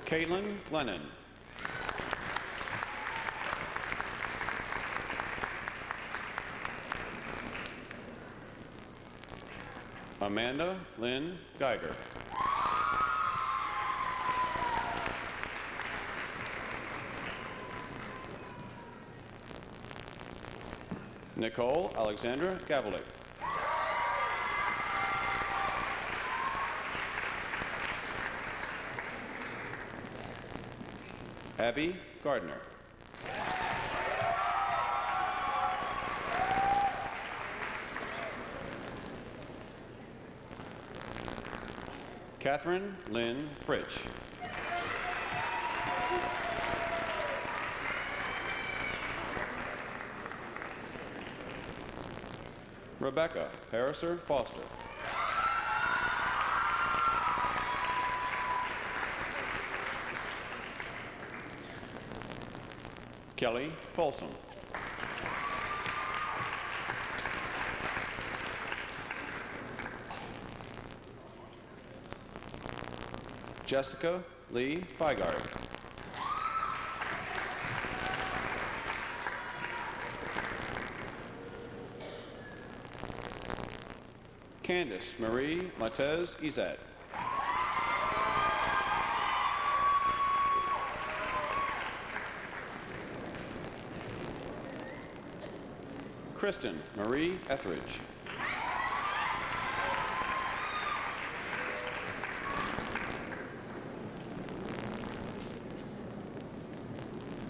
Caitlin Glennon. Amanda Lynn Geiger. Nicole Alexandra Gavlik. Abby Gardner. Catherine Lynn Fritsch. Rebecca Harriser Foster. Kelly Folsom. Jessica Lee Feigard. Candace Marie Matez Izat. Kristen Marie Etheridge.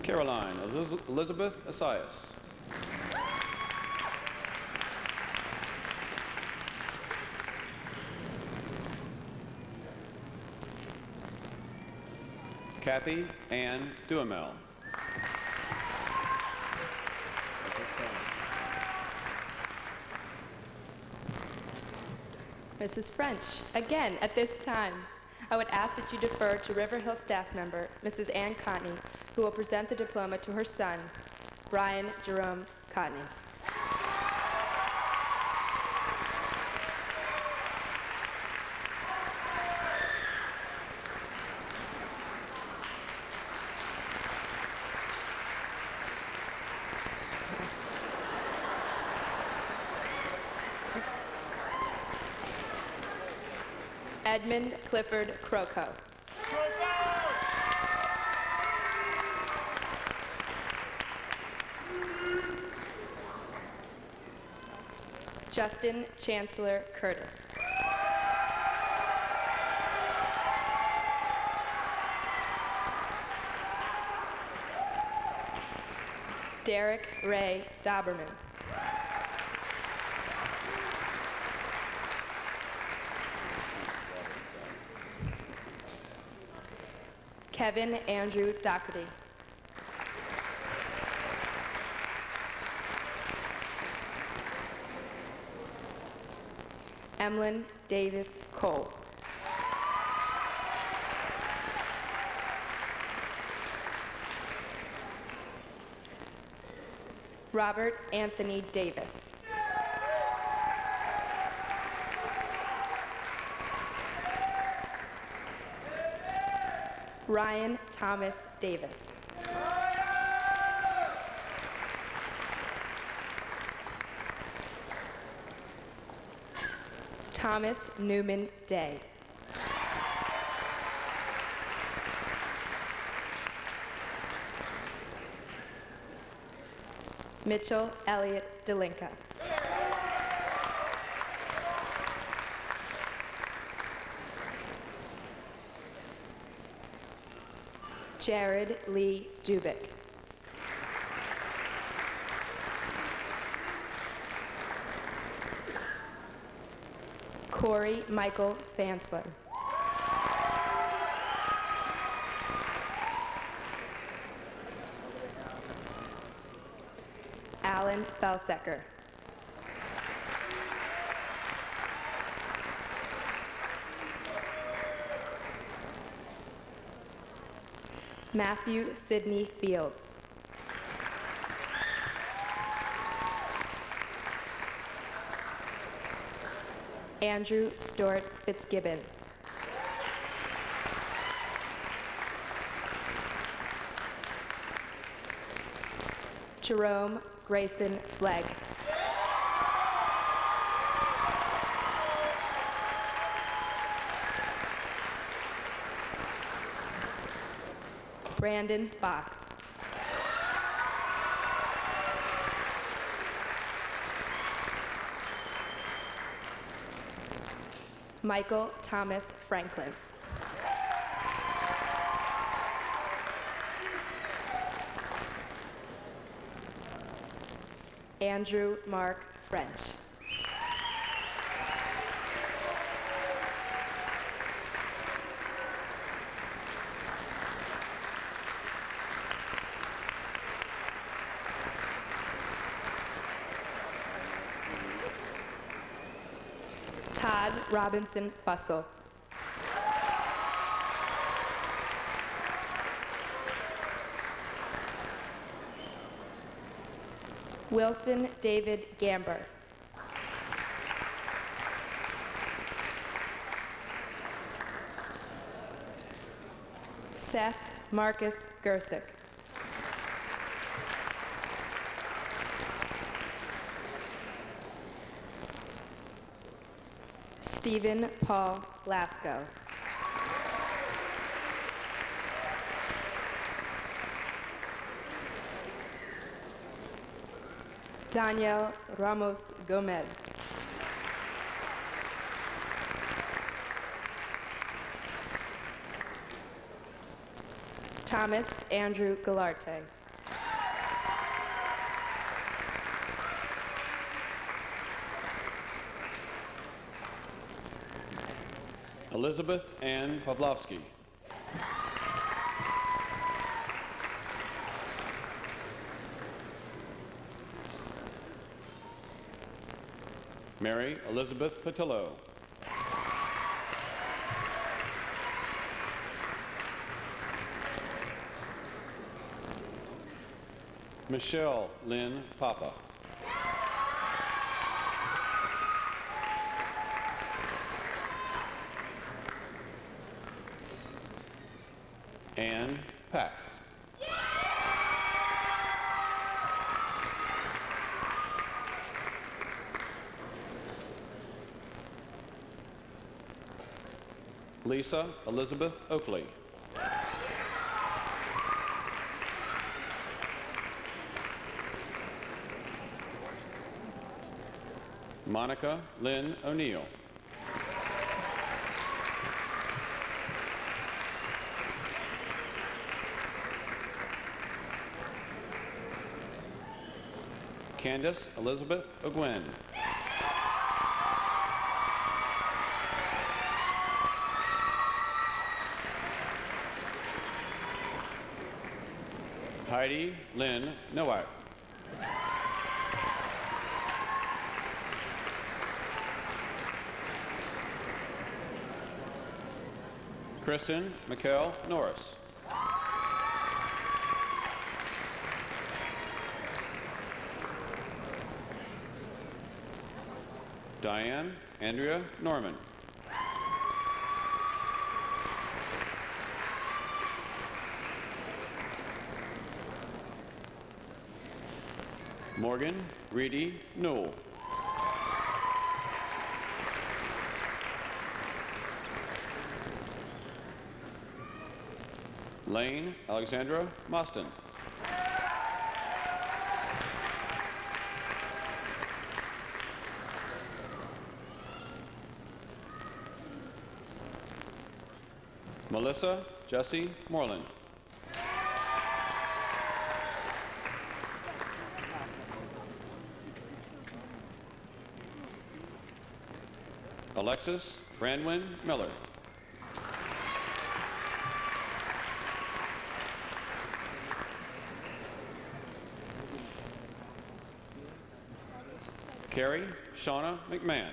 Caroline Elizabeth Asias. Kathy Ann Duhamel. Mrs. French, again, at this time, I would ask that you defer to River Hill staff member, Mrs. Ann Cotney, who will present the diploma to her son, Brian Jerome Cotney. Edmund Clifford Croco. Justin Chancellor Curtis. Derek Ray Doberman. Kevin Andrew Doherty. Emlyn Davis Cole. Robert Anthony Davis. Ryan Thomas Davis. Thomas Newman Day. Mitchell Elliott Delinka. Jared Lee Dubik. Corey Michael Fansler. Alan Felsecker. Matthew Sidney Fields. Andrew Stewart Fitzgibbon. Jerome Grayson Flegg. Brandon Fox. Michael Thomas Franklin. Andrew Mark French. Todd Robinson Fussell. Wilson David Gamber. Seth Marcus Gersick. Stephen Paul Lasco. Daniel Ramos Gomez. Thomas Andrew Galarte. Elizabeth Ann Pawlowski. Mary Elizabeth Patillo. Michelle Lynn Papa. Ann Pack. Lisa Elizabeth Oakley. Monica Lynn O'Neill. Candace Elizabeth O'Gwen. Heidi Lynn Nowak. Kristen McKell Norris. Diane Andrea Norman. Morgan Reedy Newell. Lane Alexandra Moston. Melissa Jessie Moreland. Alexis Brandwin Miller. Carrie Shauna McMahon.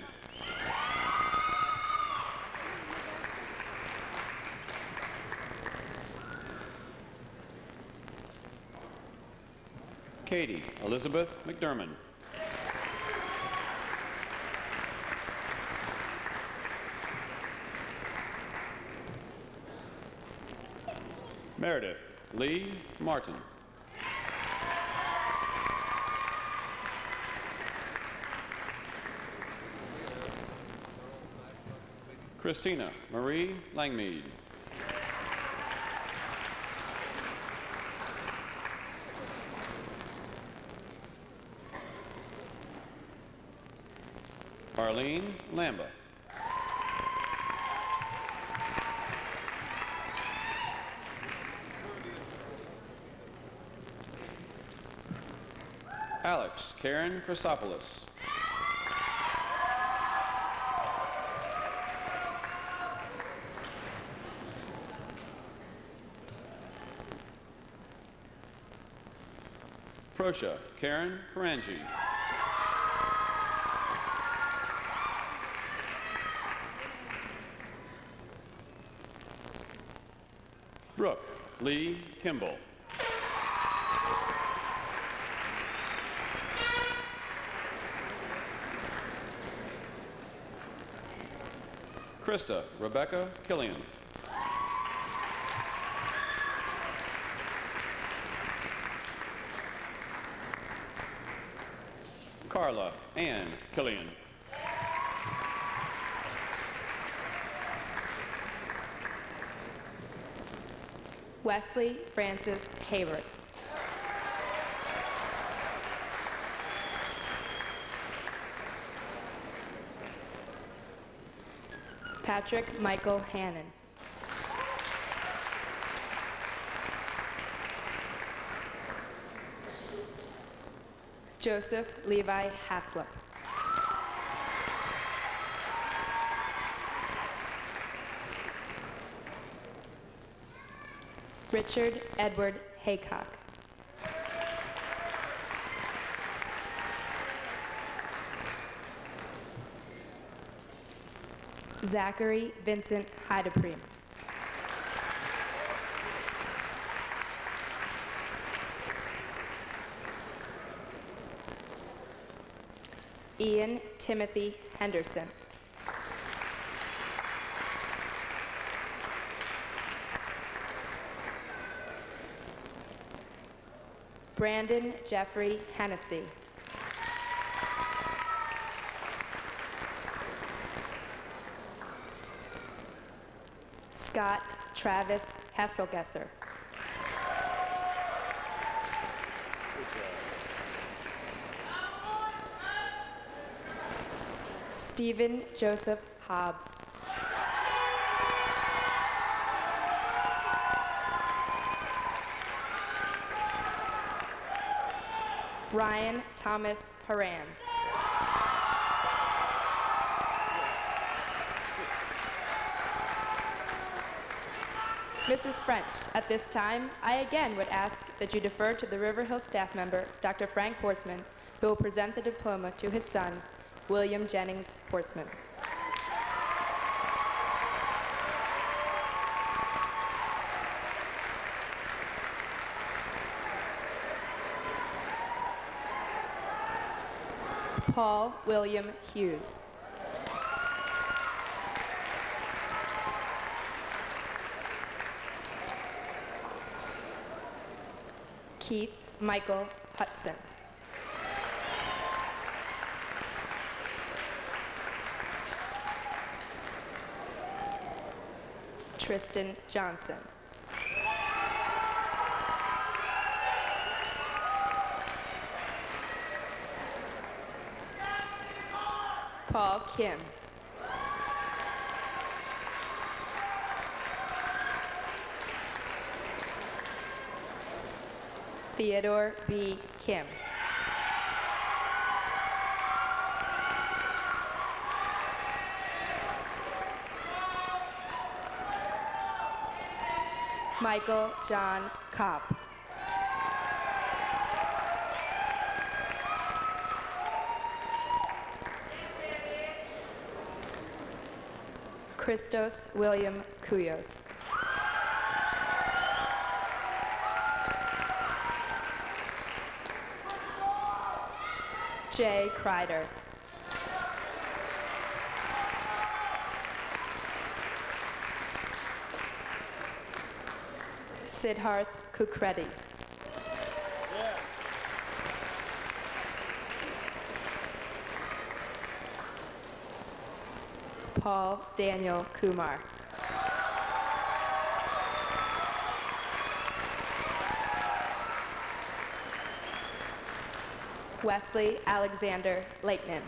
Katie Elizabeth McDermott. Meredith Lee Martin. Christina Marie Langmead. Arlene Lamba. Alex Karen Chrysopoulos. Prosha Karen Karanji. Brooke Lee Kimball. Krista Rebecca Killian. Carla Ann Killian. Wesley Francis Hayward. Patrick Michael Hannon. Joseph Levi Haslip. Richard Edward Haycock. Zachary Vincent Heideprem. Ian Timothy Henderson. Brandon Jeffrey Hennessy. Scott Travis Hesselgesser. Stephen Joseph Hobbs. Ryan Thomas Haran. Mrs. French, at this time, I again would ask that you defer to the River Hill staff member, Dr. Frank Horseman, who will present the diploma to his son, William Jennings Horseman. Paul William Hughes. Keith Michael Hudson. Tristan Johnson. Paul Kim. Theodore B. Kim. Michael John Kopp. Christos William Kuyos. Jay Kreider. Siddharth Kukredi. Paul Daniel Kumar. Wesley Alexander Lakeman.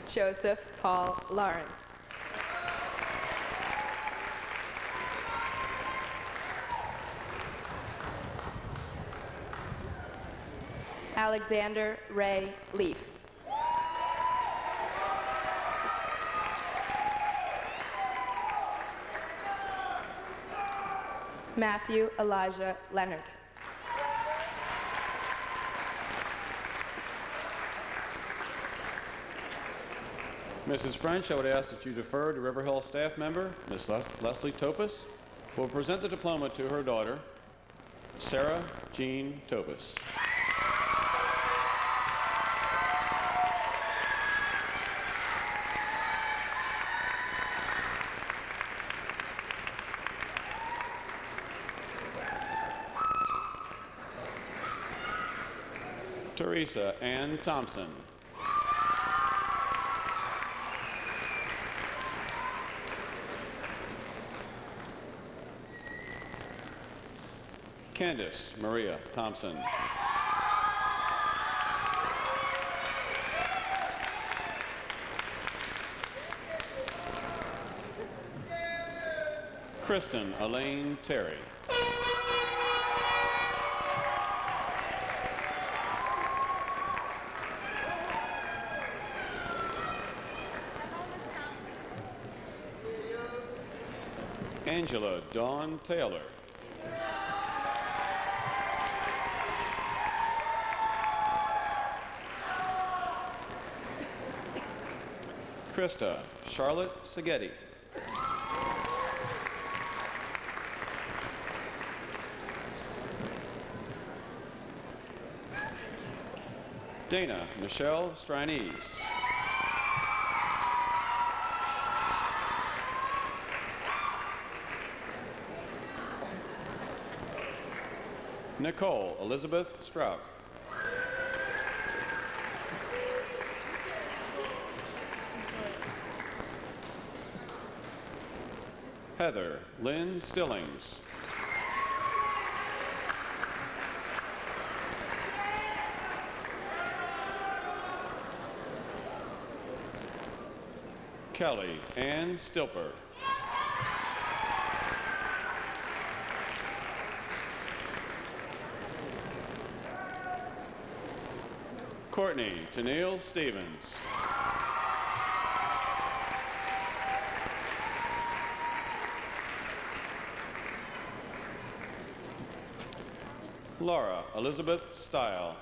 Joseph Paul Lawrence. Alexander Ray Leaf. Matthew Elijah Leonard. Mrs. French, I would ask that you defer to River Hill staff member, Ms. Leslie Topus, who will present the diploma to her daughter, Sarah Jean Topus. Teresa Ann Thompson. Candace Maria Thompson. Kristen Elaine Terry. Angela Dawn Taylor. Krista Charlotte Seghetti. Dana Michelle Stranese. Nicole Elizabeth Strout. Heather Lynn Stillings. Kelly Ann Stilper. Courtney Tennille Stevens. Laura Elizabeth Stile.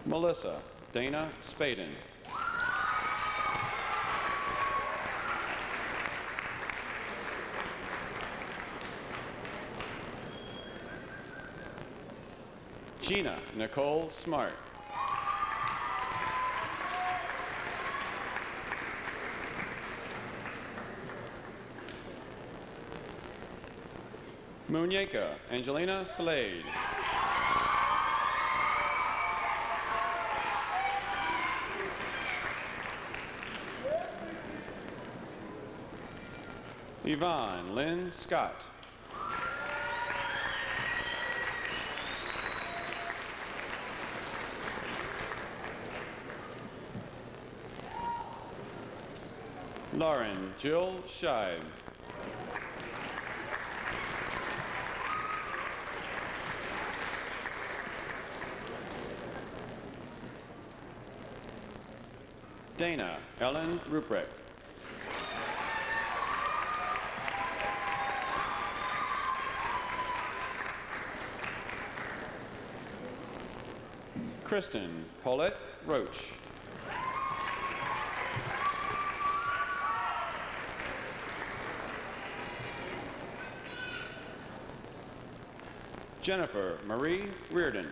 Melissa Dana Spaden. Gina Nicole Smart. Muñeca Angelina Slade. Yvonne Lynn Scott. Lauren Jill Scheib. Dana Ellen Ruprecht. Kristen Paulette Roach. Jennifer Marie Reardon.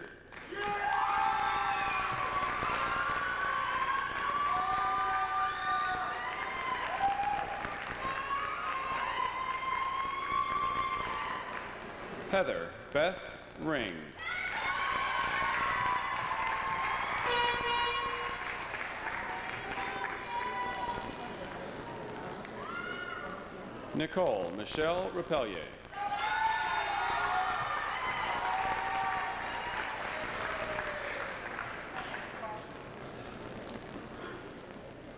Heather Beth Ring. Nicole Michelle Repellier.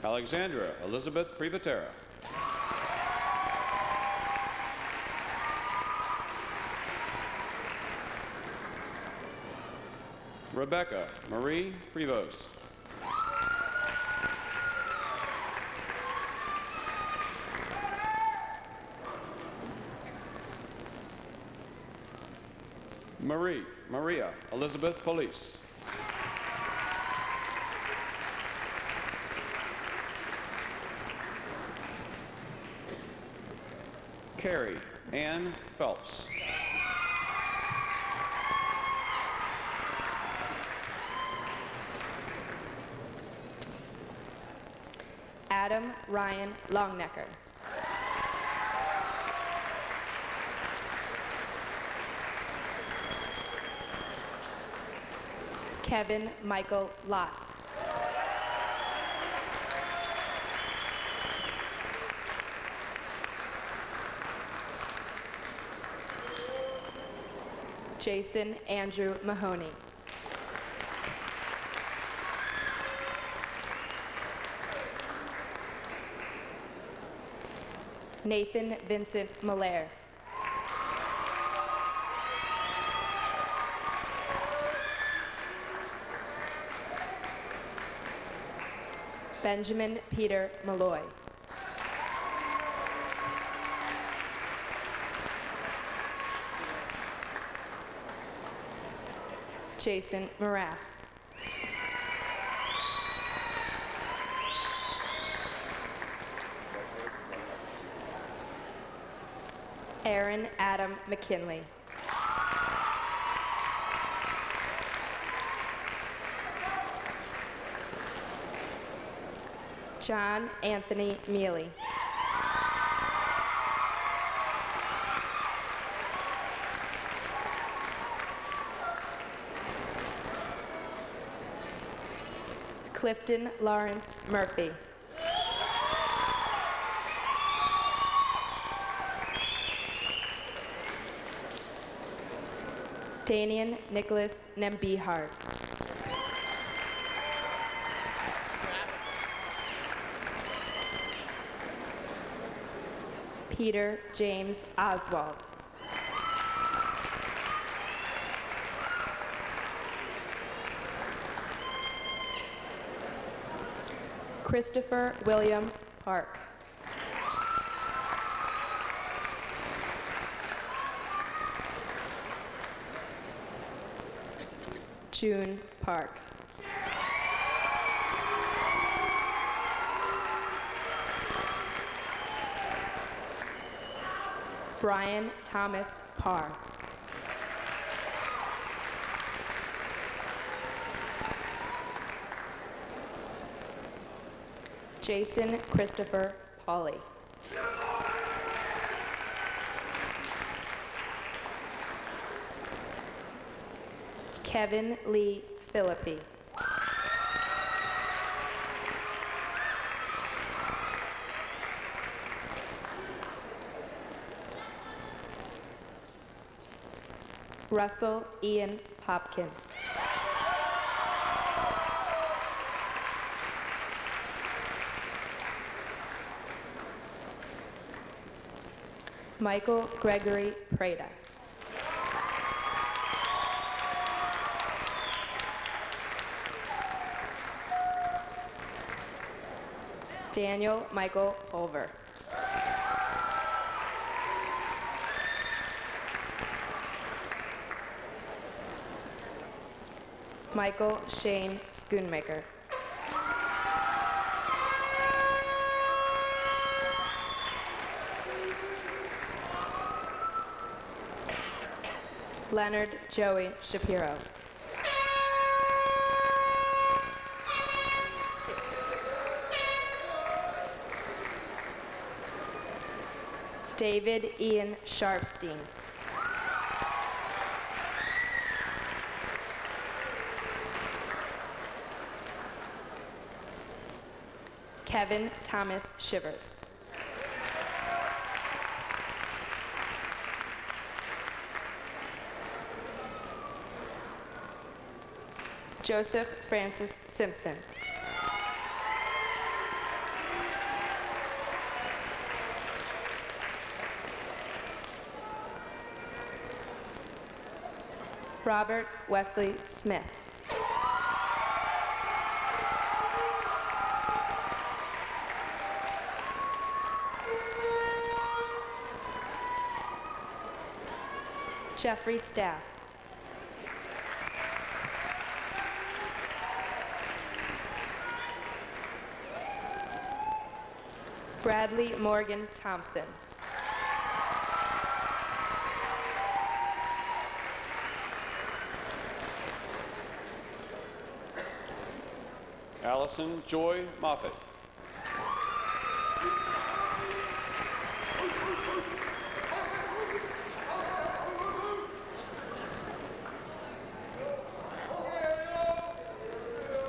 Alexandra Elizabeth Privatera. Rebecca Marie Prevost. Maria Elizabeth Police. Carrie Ann Phelps. Adam Ryan Longnecker. Kevin Michael Lott. Jason Andrew Mahoney. Nathan Vincent Malaire. Benjamin Peter Malloy. Jason Marath. Aaron Adam McKinley. John Anthony Mealy. Clifton Lawrence Murphy. Danian Nicholas Nembihart. Peter James Oswald. Christopher William Park. June Park. Brian Thomas Parr. Jason Christopher Pauley. Kevin Lee Philippi. Russell Ian Popkin. Michael Gregory Prada. Daniel Michael Pulver. Michael Shane Schoonmaker. Leonard Joey Shapiro. David Ian Sharpstein. Kevin Thomas Shivers. Joseph Francis Simpson. Robert Wesley Smith. Jeffrey Staff. Bradley Morgan Thompson. Allison Joy Moffett.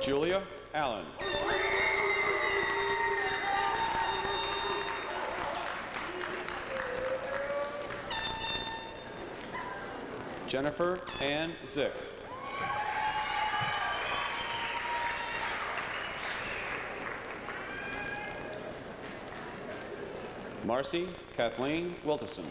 Julia Allen. Jennifer Ann Zick. Marcy Kathleen Wiltison.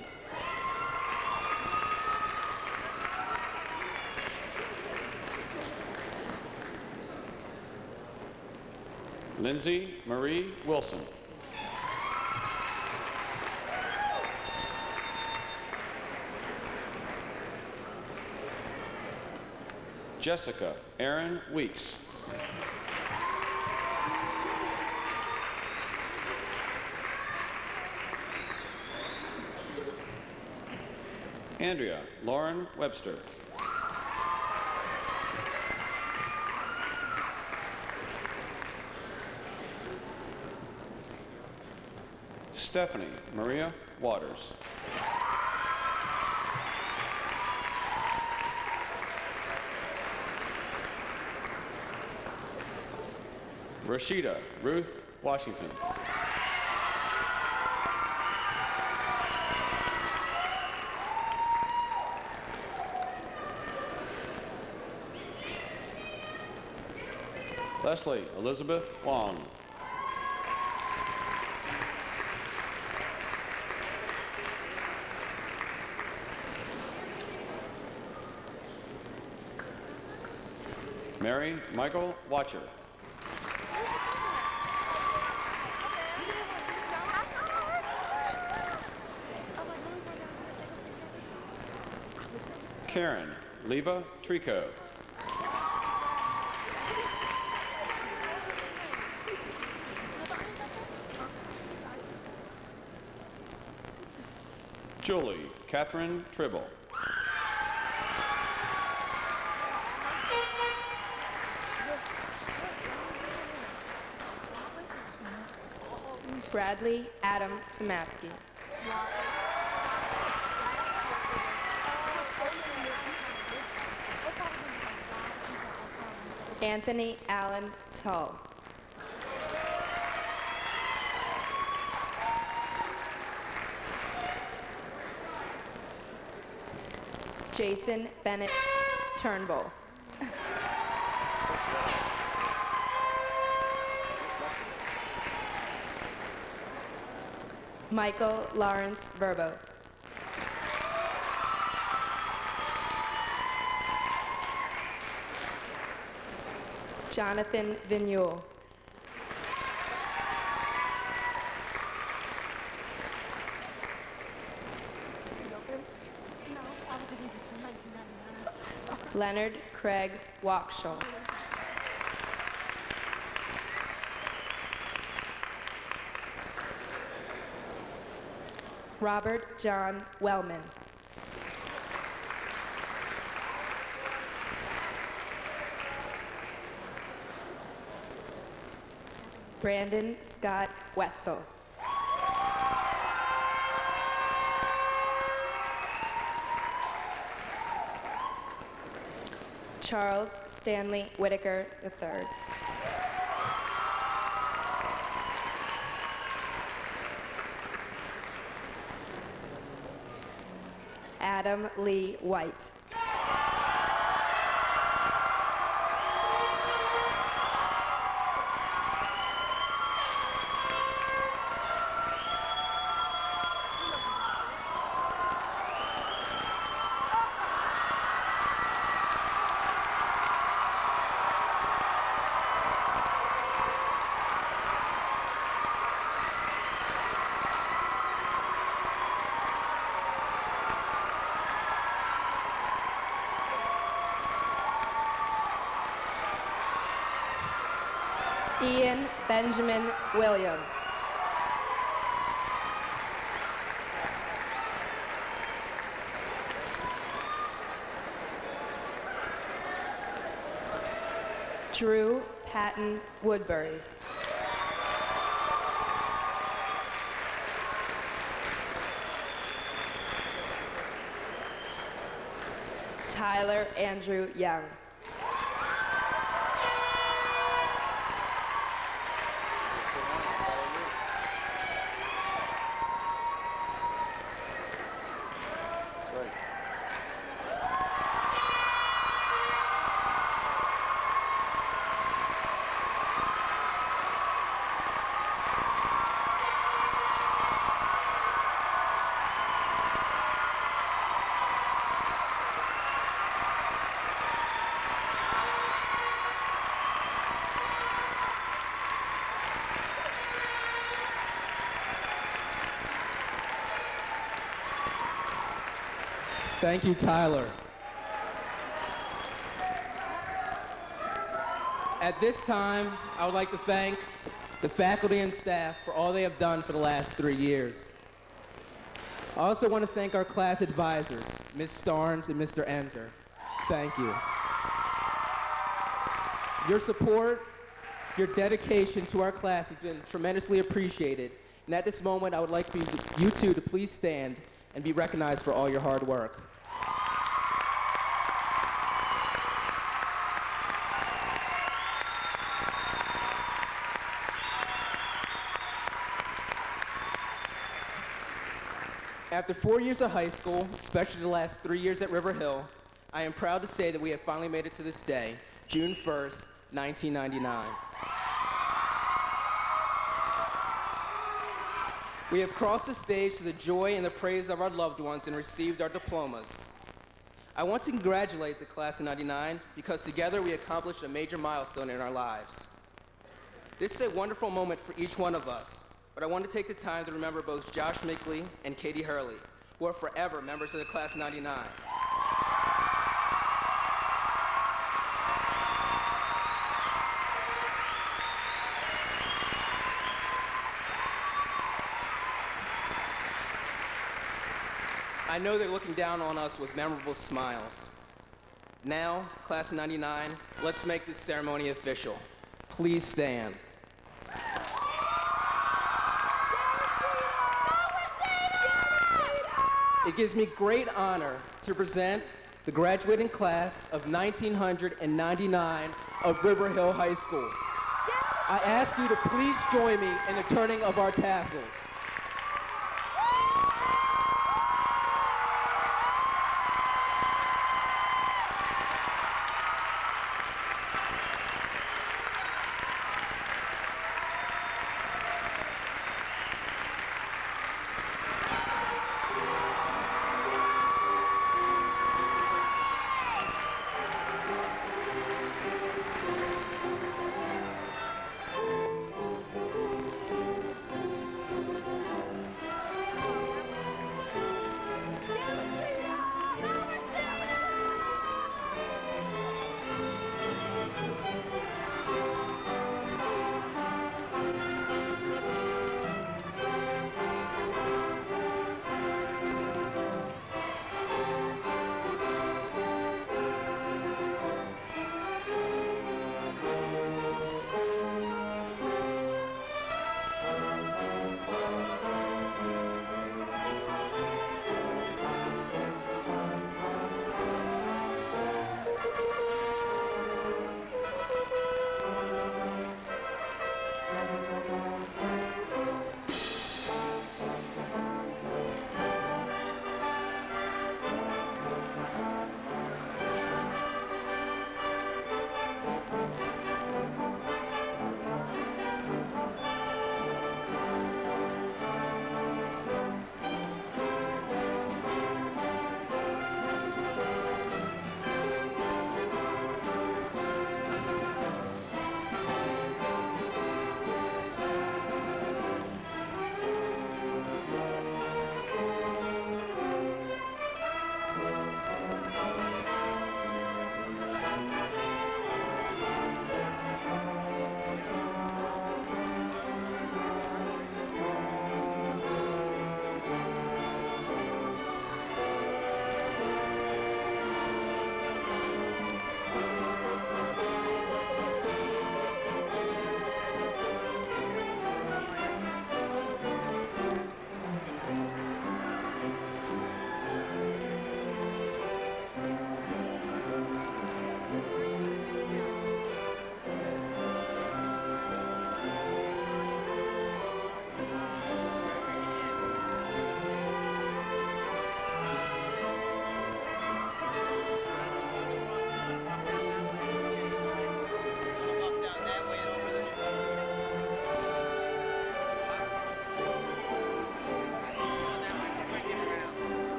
Lindsay Marie Wilson. Jessica Erin Weeks. Andrea Lauren Webster. Stephanie Maria Waters. Rashida Ruth Washington. Leslie Elizabeth Wong. Mary Michael Watcher. Karen Leva Trico. Julie Catherine Tribble. Bradley Adam Tomasky. Anthony Allen Tull. Jason Bennett Turnbull. Michael Lawrence Verbos. Jonathan Vigneault. Leonard Craig Walkshall. Robert John Wellman. Brandon Scott Wetzel. Charles Stanley Whitaker III. Adam Lee White. Ian Benjamin Williams. Drew Patton Woodbury. Tyler Andrew Young. Thank you, Tyler. At this time, I would like to thank the faculty and staff for all they have done for the last 3 years. I also want to thank our class advisors, Ms. Starnes and Mr. Enzer. Thank you. Your support, your dedication to our class has been tremendously appreciated. And at this moment, I would like for you two to please stand and be recognized for all your hard work. After 4 years of high school, especially the last 3 years at River Hill, I am proud to say that we have finally made it to this day, June 1st, 1999. We have crossed the stage to the joy and the praise of our loved ones and received our diplomas. I want to congratulate the class of '99 because together we accomplished a major milestone in our lives. This is a wonderful moment for each one of us, but I want to take the time to remember both Josh Mickley and Katie Hurley, who are forever members of the class of '99. I know they're looking down on us with memorable smiles. Now, class of '99, let's make this ceremony official. Please stand. It gives me great honor to present the graduating class of 1999 of River Hill High School. I ask you to please join me in the turning of our tassels.